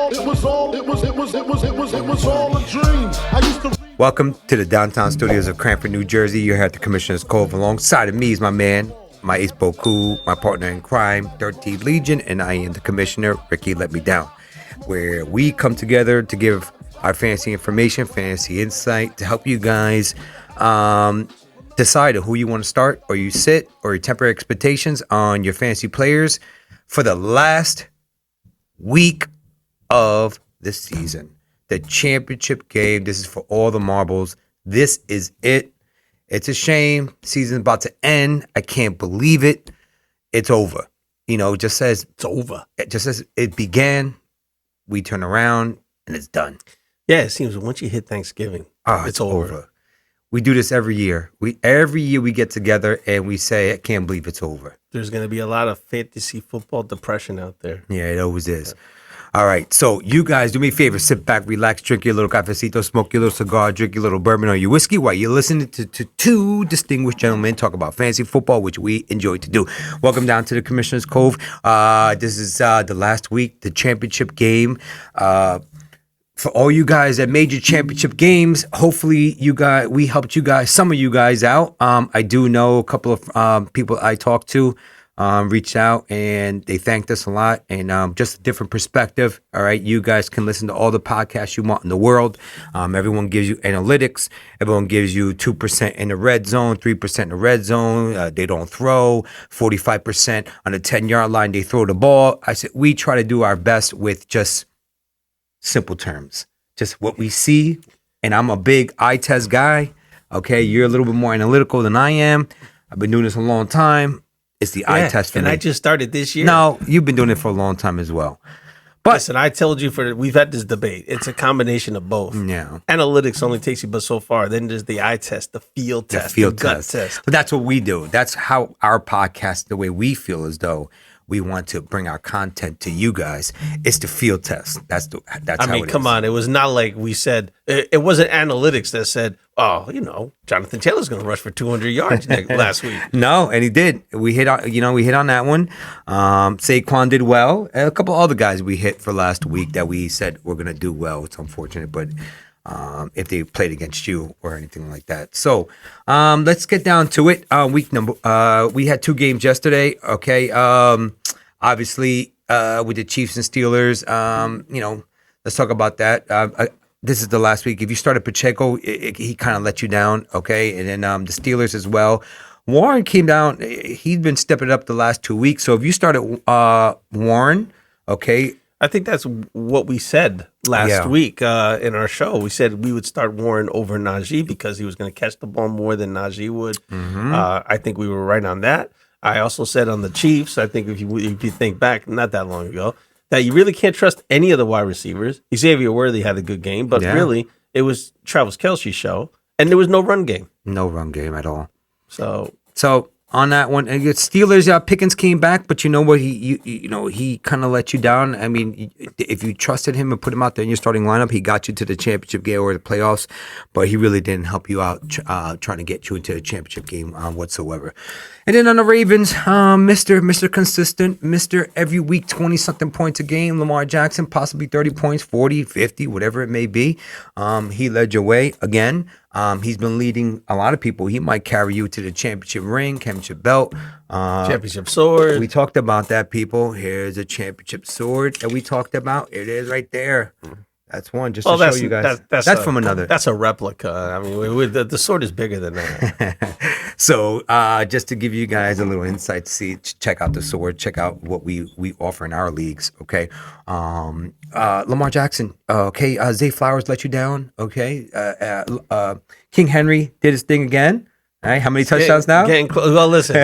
all a dream. I used to. Welcome to the downtown studios of Cranford, New Jersey. You're here at the Commissioner's Cove. Alongside of me is my man, my ace Boku, my partner in crime, 13th Legion, and I am the Commissioner, Ricky Let Me Down, where we come together to give our fantasy information, fantasy insight, to help you guys decide who you want to start, or you sit, or your temporary expectations on your fantasy players for the last week of the season. The championship game. This is for all the marbles. This is it. It's a shame. Season's about to end. I can't believe it. It's over. You know, it just says it's over. It just says it began. We turn around and it's done. Yeah, it seems once you hit Thanksgiving, it's over. We do this every year. Every year we get together and we say, I can't believe it's over. There's going to be a lot of fantasy football depression out there. Yeah, it always is. All right, so you guys do me a favor. Sit back, relax, drink your little cafecito, smoke your little cigar, drink your little bourbon or your whiskey while you're listening to two distinguished gentlemen talk about fantasy football, which we enjoy to do. Welcome down to the Commissioner's Cove. This is the last week, the championship game. For all you guys that made your championship games, hopefully we helped you guys, some of you guys out. I do know a couple of people I talked to reached out and they thanked us a lot, and just a different perspective. All right, you guys can listen to all the podcasts you want in the world. Everyone gives you analytics. Everyone gives you 2% in the red zone, 3% in the red zone. They don't throw 45% on the 10-yard line. They throw the ball. I said we try to do our best with just simple terms, just what we see. And I'm a big eye test guy. Okay, you're a little bit more analytical than I am. I've been doing this a long time. It's the eye test for me. And I just started this year. No, you've been doing it for a long time as well. But listen, I told you we've had this debate. It's a combination of both. Yeah. Analytics only takes you but so far. Then there's the eye test, the field test, the gut test. But that's what we do. That's how our podcast, the way we feel as though we want to bring our content to you guys. It's the field test. That's I mean, come on. It was not like we said. It wasn't analytics that said, "Oh, Jonathan Taylor's going to rush for 200 yards last week." No, and he did. We hit on that one. Saquon did well. And a couple other guys we hit for last week that we said we're going to do well. It's unfortunate, but if they played against you or anything like that. So let's get down to it. We had two games yesterday. Okay. Obviously, with the Chiefs and Steelers, let's talk about that. This is the last week. If you started Pacheco, he kind of let you down. Okay. And then the Steelers as well. Warren came down. He's been stepping up the last 2 weeks. So if you started Warren, okay. I think that's what we said last week in our show. We said we would start Warren over Najee because he was going to catch the ball more than Najee would. Mm-hmm. I think we were right on that. I also said on the Chiefs, I think if you think back, not that long ago, that you really can't trust any of the wide receivers. Xavier Worthy had a good game, but really it was Travis Kelce's show, and there was no run game. No run game at all. So on that one, and Steelers, Pickens came back, but you know what? He kind of let you down. I mean, if you trusted him and put him out there in your starting lineup, he got you to the championship game or the playoffs, but he really didn't help you out trying to get you into the championship game whatsoever. And then on the Ravens, Mr. Consistent, Mr. Every week 20-something points a game, Lamar Jackson, possibly 30 points, 40, 50, whatever it may be. He led your way again. He's been leading a lot of people. He might carry you to the championship ring, championship belt. Championship sword. We talked about that, people. Here's a championship sword that we talked about. It is right there. That's one, just to show you guys. That's from another. That's a replica. I mean, the sword is bigger than that. So just to give you guys a little insight, check out the sword, check out what we offer in our leagues, okay? Lamar Jackson, okay? Zay Flowers let you down, okay? King Henry did his thing again. All right, how many touchdowns now? Well, listen,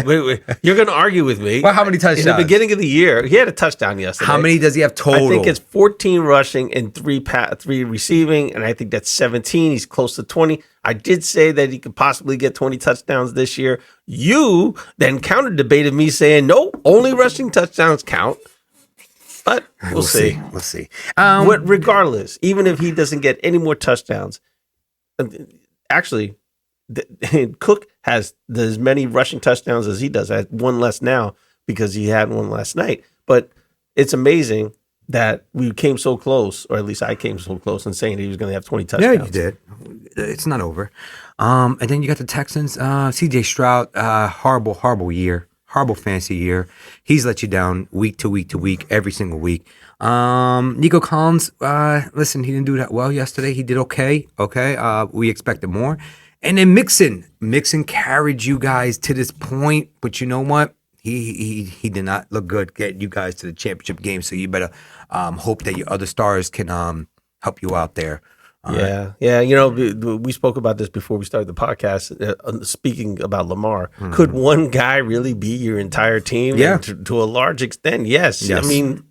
you're going to argue with me. Well, how many touchdowns? In the beginning of the year, he had a touchdown yesterday. How many does he have total? I think it's 14 rushing and 3 receiving, and I think that's 17. He's close to 20. I did say that he could possibly get 20 touchdowns this year. You then counter-debated me saying, no, only rushing touchdowns count. But we'll see. We'll see. Regardless, even if he doesn't get any more touchdowns, actually, Cook has as many rushing touchdowns as he does. I had one less now because he had one last night. But it's amazing that we came so close, or at least I came so close in saying that he was going to have 20 Yeah, touchdowns. you did. It's not over. And then you got the Texans. C.J. Stroud, horrible year. Horrible fantasy year. He's let you down week to week to week, every single week. Nico Collins, listen, he didn't do that well yesterday. He did okay. We expected more. And then Mixon carried you guys to this point, but you know what? He did not look good getting you guys to the championship game. So you better hope that your other stars can help you out there. Yeah. You know, we spoke about this before we started the podcast. Speaking about Lamar, could one guy really be your entire team? Yeah. And to a large extent, yes. I mean,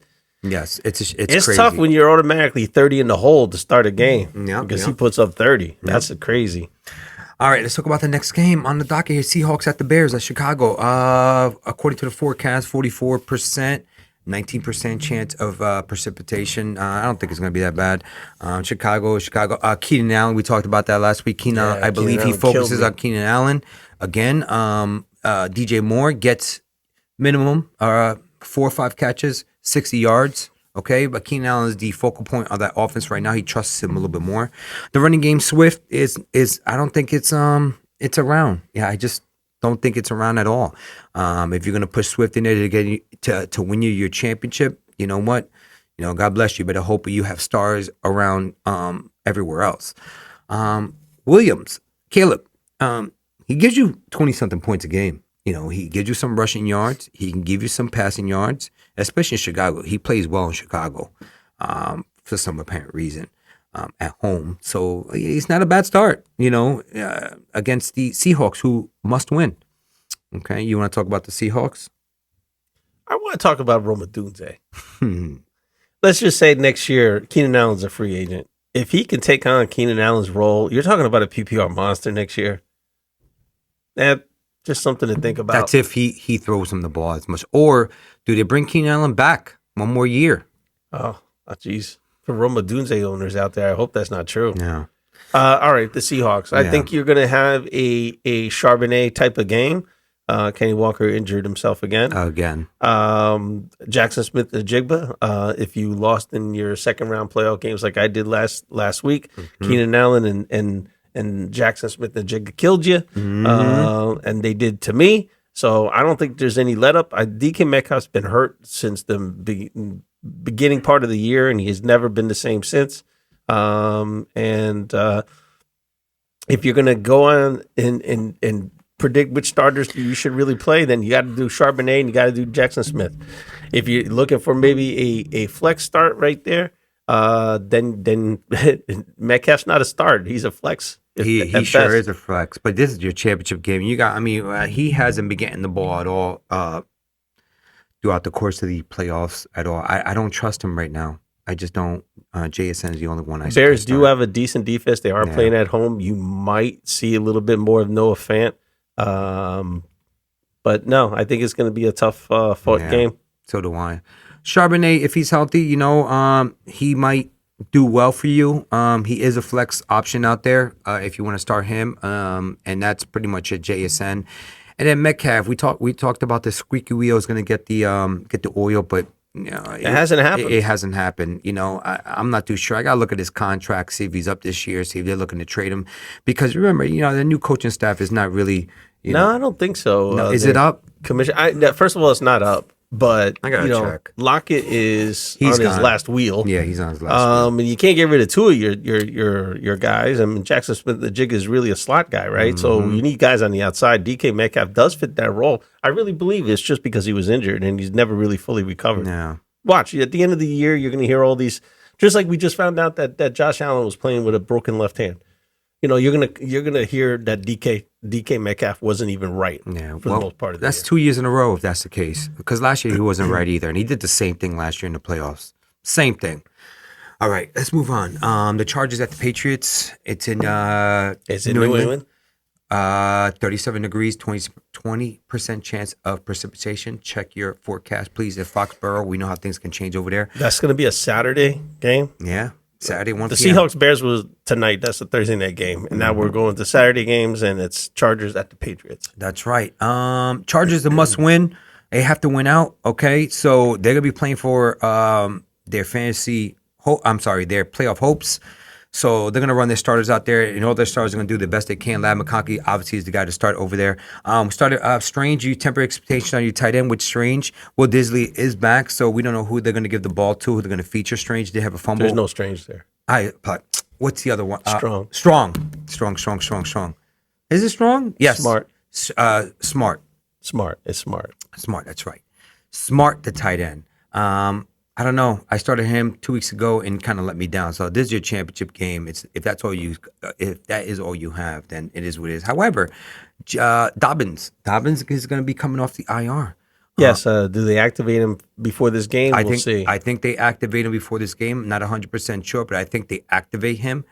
yes, it's it's crazy. tough when you're automatically 30 in the hole to start a game. Yeah, because yeah. he puts up 30. That's crazy. All right, let's talk about the next game on the docket here. Seahawks at the Bears at Chicago. According to the forecast, 44%, 19% chance of precipitation. I don't think it's going to be that bad. Chicago. Keenan Allen, we talked about that last week. Keenan, I believe he Allen focuses killed me. on Keenan Allen. Again, DJ Moore gets minimum 4 or 5 catches, 60 yards. Okay, but Keenan Allen is the focal point of that offense right now. He trusts him a little bit more. The running game, Swift is I don't think it's around. Yeah, I just don't think it's around at all. If you're gonna push Swift in there to get you, to win you your championship, you know what? You know, God bless you. Better hope you have stars around everywhere else. Williams, Caleb, he gives you 20-something points a game. You know, he gives you some rushing yards. He can give you some passing yards, especially in Chicago. He plays well in Chicago for some apparent reason at home. So it's not a bad start, you know, against the Seahawks, who must win. Okay, you want to talk about the Seahawks? I want to talk about Roma Dunze. Let's just say next year, Keenan Allen's a free agent. If he can take on Keenan Allen's role, you're talking about a PPR monster next year. That just something to think about. That's if he throws him the ball as much. Or do they bring Keenan Allen back one more year? Oh, geez. For Roma Dunze owners out there, I hope that's not true. Yeah. All right, the Seahawks. I think you're going to have a Charbonnet type of game. Kenny Walker injured himself again. Jackson Smith-Njigba, if you lost in your second round playoff games like I did last week, Keenan Allen and Jackson Smith-Njigba killed you, and they did to me. So I don't think there's any let up. DK Metcalf's been hurt since the beginning part of the year, and he's never been the same since. If you're going to go on and predict which starters you should really play, then you got to do Charbonnet and you got to do Jackson Smith. If you're looking for maybe a flex start right there, then Metcalf's not a start. He's a flex. He sure is a flex, but this is your championship game. He hasn't been getting the ball at all throughout the course of the playoffs at all. I don't trust him right now. I just don't. JSN is the only one I see. Bears do have a decent defense. They are playing at home. You might see a little bit more of Noah Fant. But no, I think it's going to be a tough fought game. So do I. Charbonnet, if he's healthy, he might do well for you. He is a flex option out there if you want to start him. And that's pretty much it, JSN. And then Metcalf, we talked about the squeaky wheel is going to get the oil, but it hasn't happened. It hasn't happened. I'm not too sure. I got to look at his contract, see if he's up this year, see if they're looking to trade him. Because remember, the new coaching staff is not really. No, I don't think so. No, is it up? First of all, it's not up. But I gotta check. Lockett is on his last wheel. Yeah, he's on his last wheel. And you can't get rid of two of your guys. I mean, Jackson Smith-Njigba is really a slot guy, right? So you need guys on the outside. DK Metcalf does fit that role. I really believe it's just because he was injured and he's never really fully recovered. Yeah. Watch, at the end of the year, you're going to hear all these. Just like we just found out that Josh Allen was playing with a broken left hand. You're gonna hear that DK Metcalf wasn't even right for the most part of the year. That's 2 years in a row if that's the case. Because last year he wasn't right either, and he did the same thing last year in the playoffs. Same thing. All right, let's move on. The Chargers at the Patriots. It's in New England. 37 degrees, 20% chance of precipitation. Check your forecast, please. At Foxborough, we know how things can change over there. That's going to be a Saturday game. Yeah. Saturday, 1 The p.m. Seahawks Bears was tonight. That's a Thursday night game, and now we're going to Saturday games, and it's Chargers at the Patriots. That's right. Chargers a must win. They have to win out. Okay, so they're gonna be playing for their their playoff hopes. So they're going to run their starters out there, and all their starters are going to do the best they can. Lad McConkey obviously is the guy to start over there. Started Strange. You temper expectations on your tight end with Strange. Will Disley is back, so we don't know who they're going to give the ball to, who they're going to feature. Strange. They have a fumble. There's no Strange there. What's the other one? Strong. Strong. Is it Strong? Yes. Smart. Smart. It's smart. Smart. That's right. Smart, the tight end. I don't know. I started him 2 weeks ago and kind of let me down. So this is your championship game. If that is all you have, then it is what it is. However, Dobbins is going to be coming off the IR. Yes. Do they activate him before this game? We'll see. I think they activate him before this game. Not 100% sure, but I think they activate him.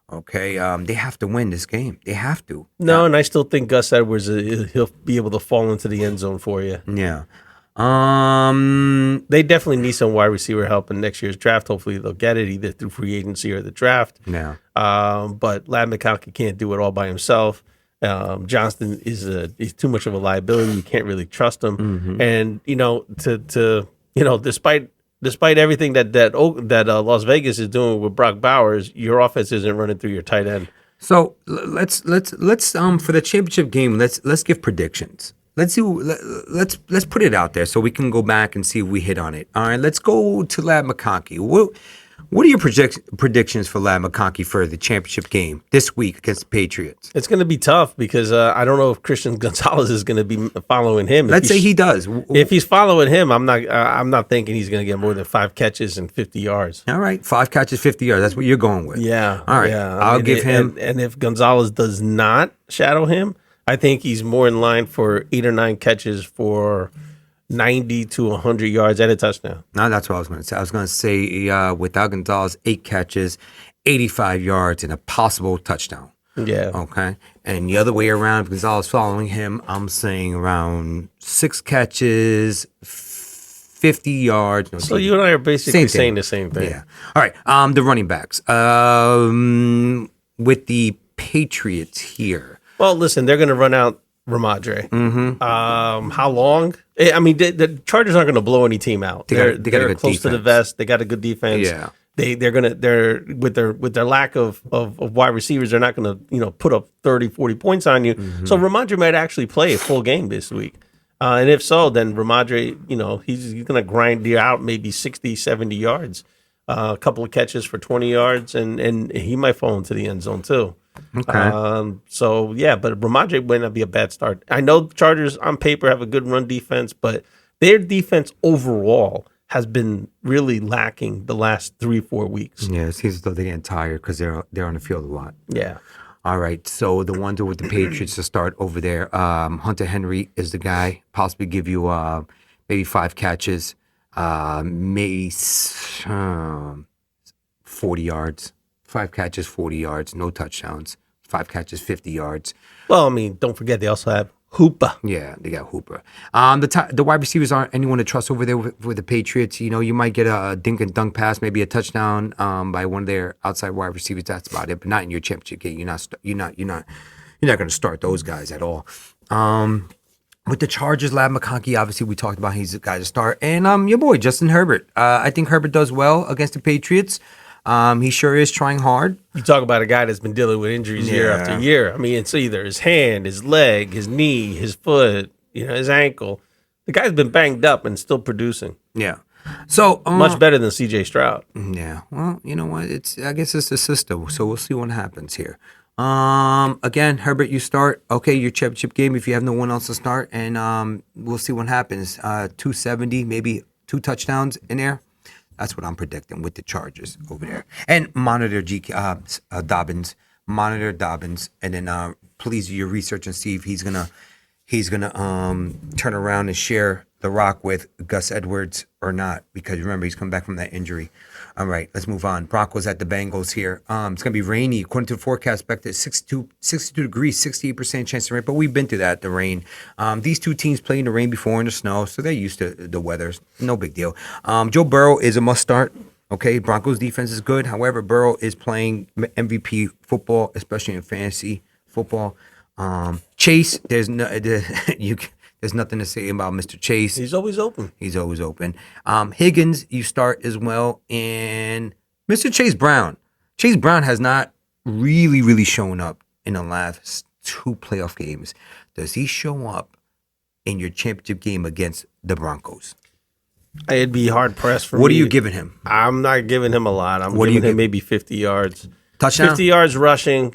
Okay. They have to win this game. They have to. No, and I still think Gus Edwards, he'll be able to fall into the end zone for you. Yeah. They definitely need some wide receiver help in next year's draft. Hopefully they'll get it either through free agency or the draft. Yeah. But Lad McConkey can't do it all by himself. Johnston is too much of a liability. You can't really trust him. Mm-hmm. And despite everything that Las Vegas is doing with Brock Bowers, your offense isn't running through your tight end. So let's for the championship game, let's give predictions. Let's put it out there so we can go back and see if we hit on it. All right, let's go to Lad McConkey. What are your predictions for Lad McConkey for the championship game this week against the Patriots? It's going to be tough because I don't know if Christian Gonzalez is going to be following him. Let's say he does. If he's following him, I'm not thinking he's going to get more than 5 catches and 50 yards. All right, 5 catches, 50 yards. That's what you're going with. Yeah. All right. Yeah. I'll give him. And if Gonzalez does not shadow him, I think he's more in line for 8 or 9 catches for 90 to 100 yards and a touchdown. No, that's what I was going to say. I was going to say without Gonzalez, 8 catches, 85 yards, and a possible touchdown. Yeah. Okay. And the other way around, Gonzalez following him, I'm saying around 6 catches, 50 yards. No, so you and I are basically saying the same thing. Yeah. All right. The running backs. With the Patriots here. Well, listen, they're going to run out Ramondre. Mm-hmm. How long? I mean, the Chargers aren't going to blow any team out. They're close to the vest. They got a good defense. Yeah. They're with their lack of wide receivers, they're not going to put up 30, 40 points on you. Mm-hmm. So Ramondre might actually play a full game this week. And if so, then Ramondre, he's going to grind you out maybe 60, 70 yards. A couple of catches for 20 yards, and he might fall into the end zone too. Okay. But Ramondre might not be a bad start. I know the Chargers on paper have a good run defense, but their defense overall has been really lacking the last 3-4 weeks. Yeah, it seems as though they're getting tired because they're on the field a lot. Yeah. All right, so the ones with the Patriots to start over there, Hunter Henry is the guy, possibly give you maybe 5 catches, maybe 40 yards. 5 catches, 40 yards, no touchdowns. 5 catches, 50 yards. Well, I mean, don't forget they also have Hooper. Yeah, they got Hooper. The wide receivers aren't anyone to trust over there with the Patriots. You might get a dink and dunk pass, maybe a touchdown by one of their outside wide receivers. That's about it. But not in your championship game. You're not going to start those guys at all. With the Chargers, Lad McConkey, obviously we talked about he's the guy to start, and your boy Justin Herbert. I think Herbert does well against the Patriots. He sure is trying hard. You talk about a guy that's been dealing with injuries year after year. I mean, it's either his hand, his leg, his knee, his foot, his ankle. The guy's been banged up and still producing. Yeah. So much better than C.J. Stroud. Yeah. Well, you know what? I guess it's the system. So we'll see what happens here. Again, Herbert, you start. Okay, your championship game if you have no one else to start, and we'll see what happens. 270, maybe 2 touchdowns in there. That's what I'm predicting with the Chargers over there. And monitor Dobbins. Monitor Dobbins, and then please do your research and see if he's gonna turn around and share the rock with Gus Edwards or not. Because remember, he's coming back from that injury. All right, let's move on. Broncos at the Bengals here. It's going to be rainy. According to the forecast, back to 62 degrees, 68% chance of rain. But we've been through that, the rain. These two teams played in the rain before in the snow, so they're used to the weather. No big deal. Joe Burrow is a must start. Okay, Broncos defense is good. However, Burrow is playing MVP football, especially in fantasy football. Chase, there's There's nothing to say about Mr. Chase. He's always open. He's always open. Higgins, you start as well. And Mr. Chase Brown. Chase Brown has not really shown up in the last 2 playoff games. Does he show up in your championship game against the Broncos? It'd be hard pressed for me. What are you giving him? I'm not giving him a lot. I'm What do giving you him maybe 50 yards. Touchdown? 50 yards rushing.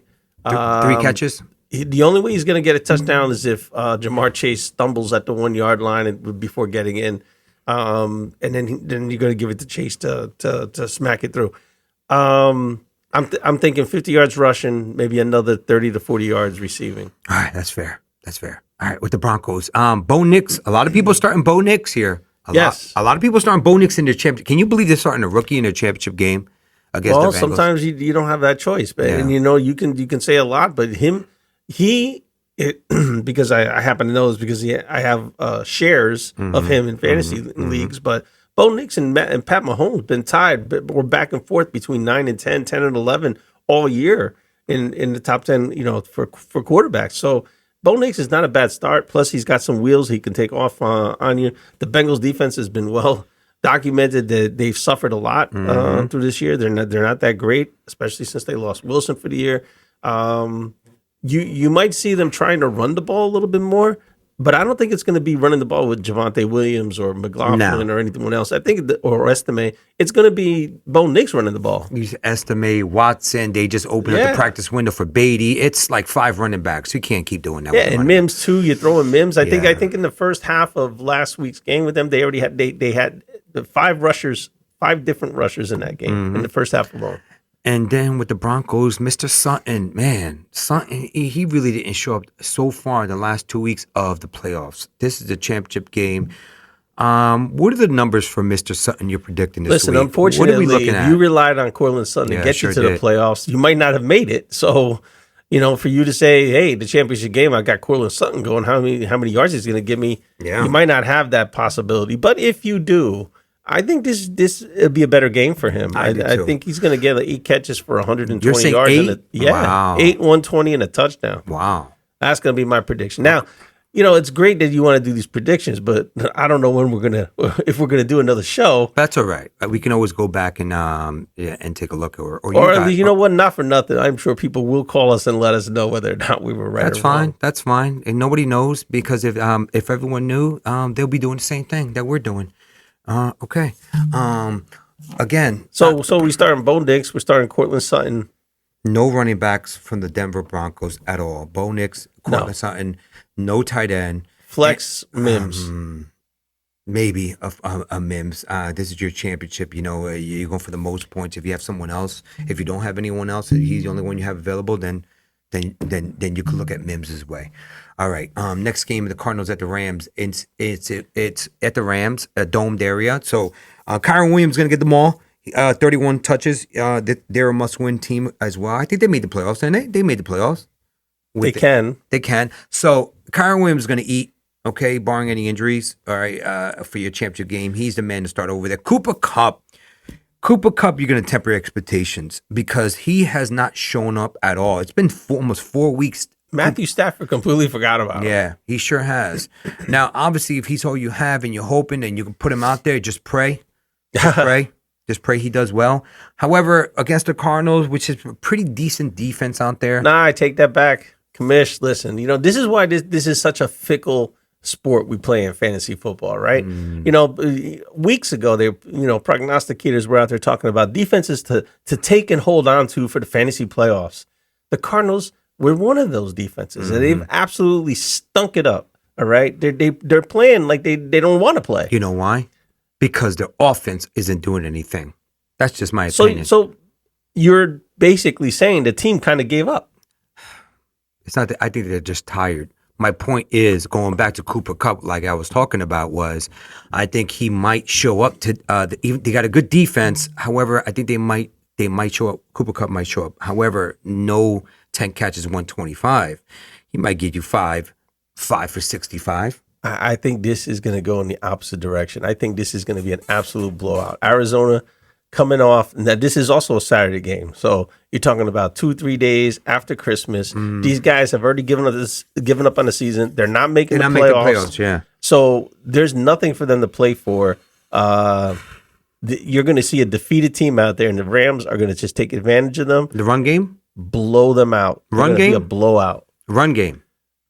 3 catches? The only way he's going to get a touchdown is if Jamar Chase stumbles at the 1 yard line before getting in, and then you're going to give it to Chase to smack it through. I'm thinking 50 yards rushing, maybe another 30 to 40 yards receiving. All right, that's fair. All right, with the Broncos, Bo Nix. A lot of people starting Bo Nix here. A lot of people starting Bo Nix in their championship. Can you believe they're starting a rookie in their championship game against the Bengals? Sometimes you don't have that choice, but and you can say a lot, but because I happen to know this because I have shares of him in fantasy leagues, but Bo Nix and Pat Mahomes been tied, but we're back and forth between 9 and 10, 10 and 11 all year in the top 10, for quarterbacks. So Bo Nix is not a bad start. Plus, he's got some wheels he can take off on you. The Bengals defense has been well documented that they've suffered a lot through this year. They're not that great, especially since they lost Wilson for the year. You might see them trying to run the ball a little bit more, but I don't think it's going to be running the ball with Javonte Williams or McLaughlin or anyone else. I think or Estime. It's going to be Bo Nix running the ball. Use Estime, Watson. They just opened up the practice window for Beatty. It's like 5 running backs. You can't keep doing that. Yeah, and Mims too. You're throwing Mims. I think in the first half of last week's game with them, they already had they had the 5 rushers, 5 different rushers in that game in the first half alone. And then with the Broncos, Mr. Sutton, he really didn't show up so far in the last 2 weeks of the playoffs. This is the championship game. What are the numbers for Mr. Sutton you're predicting this week? Unfortunately, what are we looking at? you relied on Cortland Sutton to get you to the playoffs. You might not have made it. So, for you to say, hey, the championship game, I got Cortland Sutton going, how many yards he's going to give me, you might not have that possibility. But if you do, I think this would be a better game for him. I think he's going to get 8 catches for 120 yards. 8? Wow. 8, 120, and a touchdown. Wow. That's going to be my prediction. Now, it's great that you want to do these predictions, but I don't know when if we're gonna do another show. That's all right. We can always go back and take a look, or what? Not for nothing. I'm sure people will call us and let us know whether or not we were right. That's fine. That's fine. And nobody knows because if everyone knew, they'll be doing the same thing that we're doing. Okay. Again. So we starting Bo Nix. We're starting Cortland Sutton. No running backs from the Denver Broncos at all. Bo Nix, Cortland Sutton, no tight end. Flex Mims. Maybe a Mims. This is your championship. You're going for the most points. If you have someone else, if you don't have anyone else, he's the only one you have available, then you could look at Mims' way. All right. Next game, the Cardinals at the Rams. It's at the Rams, a domed area. So Kyron Williams is going to get them all. 31 touches. They're a must-win team as well. I think they made the playoffs, didn't they? They made the playoffs. They can. So Kyron Williams is going to eat, okay, barring any injuries, all right, for your championship game. He's the man to start over there. Cooper Kupp, you're going to temper your expectations because he has not shown up at all. It's been almost 4 weeks. Matthew Stafford completely forgot about him. Yeah, he sure has. Now, obviously, if he's all you have and you're hoping and you can put him out there, just pray. Just pray. Just pray he does well. However, against the Cardinals, which is a pretty decent defense out there. Nah, I take that back. Commish, listen, this is why this is such a fickle sport we play in fantasy football, right? Weeks ago, prognosticators were out there talking about defenses to take and hold on to for the fantasy playoffs. The Cardinals were one of those defenses, and they've absolutely stunk it up, all right? They're playing like they don't want to play. You know why? Because their offense isn't doing anything. That's just my opinion. So you're basically saying the team kind of gave up. It's not that I think they're just tired. My point is, going back to Cooper Kupp, like I was talking about, was I think he might show up to. They got a good defense. However, I think they might show up. Cooper Kupp might show up. However, no 10 catches, 125. He might give you 5 for 65. I think this is going to go in the opposite direction. I think this is going to be an absolute blowout. Arizona coming off, and that this is also a Saturday game. So you're talking about 2-3 days after Christmas. These guys have already given up on the season. They're not making the playoffs. Yeah. So there's nothing for them to play for. You're going to see a defeated team out there, and the Rams are going to just take advantage of them, The run game? blow them out. They're Run gonna be game? a blowout. Run game.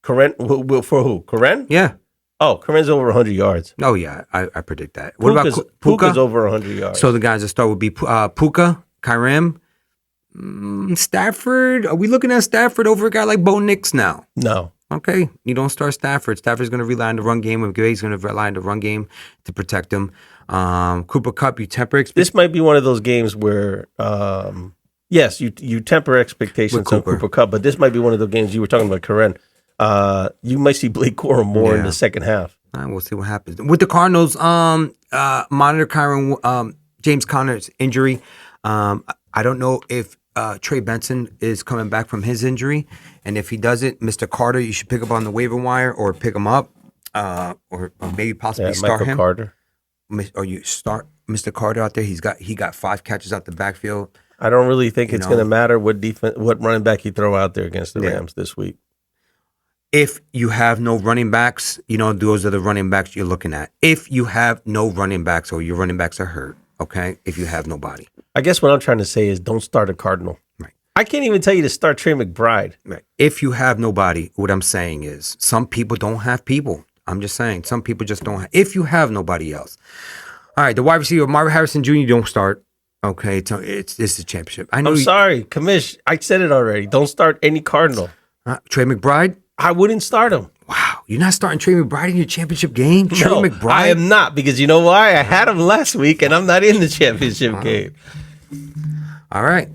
Karen, for who? Karen? Yeah. Oh, Karen's over 100 yards. Oh, yeah. I predict that. What about Puka's Puka? over 100 yards. So the guys that start would be Puka, Kyrem, Stafford. Are we looking at Stafford over a guy like Bo Nix now? No. Okay, you don't start Stafford. Stafford's going to rely on the run game. McVay's going to rely on the run game to protect him. Cooper Kupp, you temper This might be one of those games where, yes, you temper expectations on Cooper Kupp, but this might be one of the games you were talking about, Karen. You might see Blake Corum more in the second half. We'll see what happens with the Cardinals. Monitor James Conner's injury. I don't know if Trey Benson is coming back from his injury, and if he doesn't, Mr. Carter, you should pick up on the waiver wire or pick him up, or maybe possibly start Michael him. Carter. Or you start Mr. Carter out there. He got 5 catches out the backfield. I don't really think it's going to matter what running back you throw out there against the Rams this week. If you have no running backs, those are the running backs you're looking at. If you have no running backs or your running backs are hurt, okay? If you have nobody. I guess what I'm trying to say is don't start a Cardinal. Right. I can't even tell you to start Trey McBride. Right. If you have nobody, what I'm saying is some people don't have people. I'm just saying some people just don't have. If you have nobody else. All right, the wide receiver, Marvin Harrison Jr., don't start. Okay, it's a championship. I'm sorry, Commish. I said it already. Don't start any Cardinal. Trey McBride? I wouldn't start him. Wow, you're not starting Trey McBride in your championship game? Trey No, McBride? I am not, because you know why? I had him last week, and I'm not in the championship game. All right.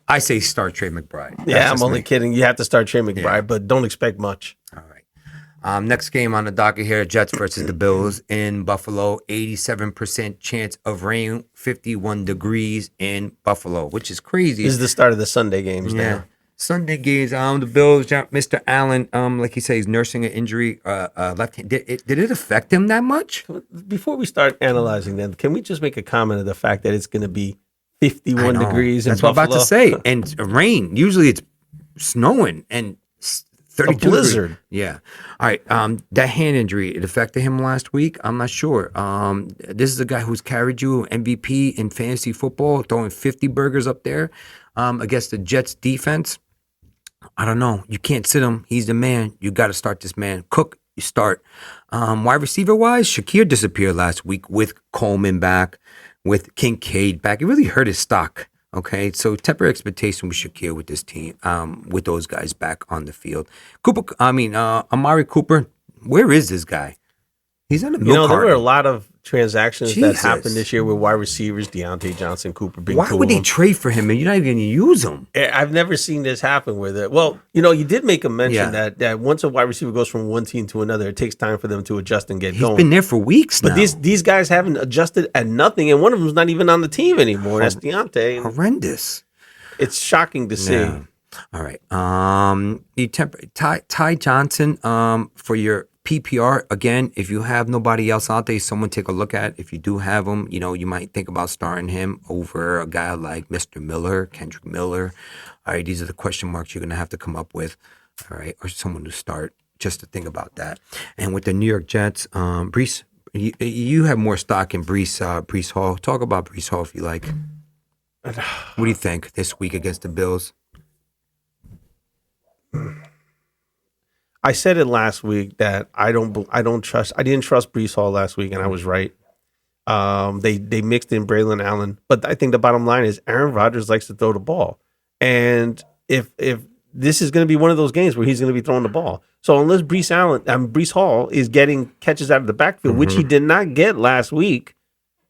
I say start Trey McBride. Yeah, I'm only kidding. You have to start Trey McBride, but don't expect much. All right. Next game on the docket here, Jets versus the Bills in Buffalo. 87% chance of rain, 51 degrees in Buffalo, which is crazy. This is the start of the Sunday games now. Sunday games. The Bills, Mr. Allen, like he says, he's nursing an injury, left hand. Did it affect him that much? Before we start analyzing them, can we just make a comment of the fact that it's going to be 51 degrees in That's Buffalo? what I'm about to say. And rain. Usually it's snowing and 32 a blizzard. Degrees. Yeah. All right. That hand injury, it affected him last week. I'm not sure. This is a guy who's carried you MVP in fantasy football, throwing 50 burgers up there against the Jets defense. I don't know. You can't sit him. He's the man. You got to start this man. Cook, you start. Wide receiver wise, Shakir disappeared last week with Coleman back, with Kincaid back. It really hurt his stock. Okay, so temper expectation with Shakir with this team, with those guys back on the field. Amari Cooper, where is this guy? He's on a milk there carton. were a lot of transactions Jesus. that happened this year with wide receivers, Deontay Johnson, Cooper, Big Why would they trade for him and you're not even going to use him? I've never seen this happen where you did make a mention that once a wide receiver goes from one team to another, it takes time for them to adjust and get going. He's been there for weeks now. But these guys haven't adjusted at nothing, and one of them's not even on the team anymore. That's Deontay. Horrendous. It's shocking to see. Yeah. All right. Ty Johnson for your PPR. Again, if you have nobody else out there, someone take a look at. If you do have him, you might think about starting him over a guy like Mr. Miller, Kendrick Miller. All right, these are the question marks you're going to have to come up with. All right, or someone to start, just to think about that. And with the New York Jets, Breece, you have more stock in Breece Hall. Talk about Breece Hall if you like. What do you think this week against the Bills? I said it last week that I didn't trust Breece Hall last week, and I was right. They mixed in Braylon Allen, but I think the bottom line is Aaron Rodgers likes to throw the ball, and if this is going to be one of those games where he's going to be throwing the ball, so unless Breece Hall is getting catches out of the backfield, which he did not get last week,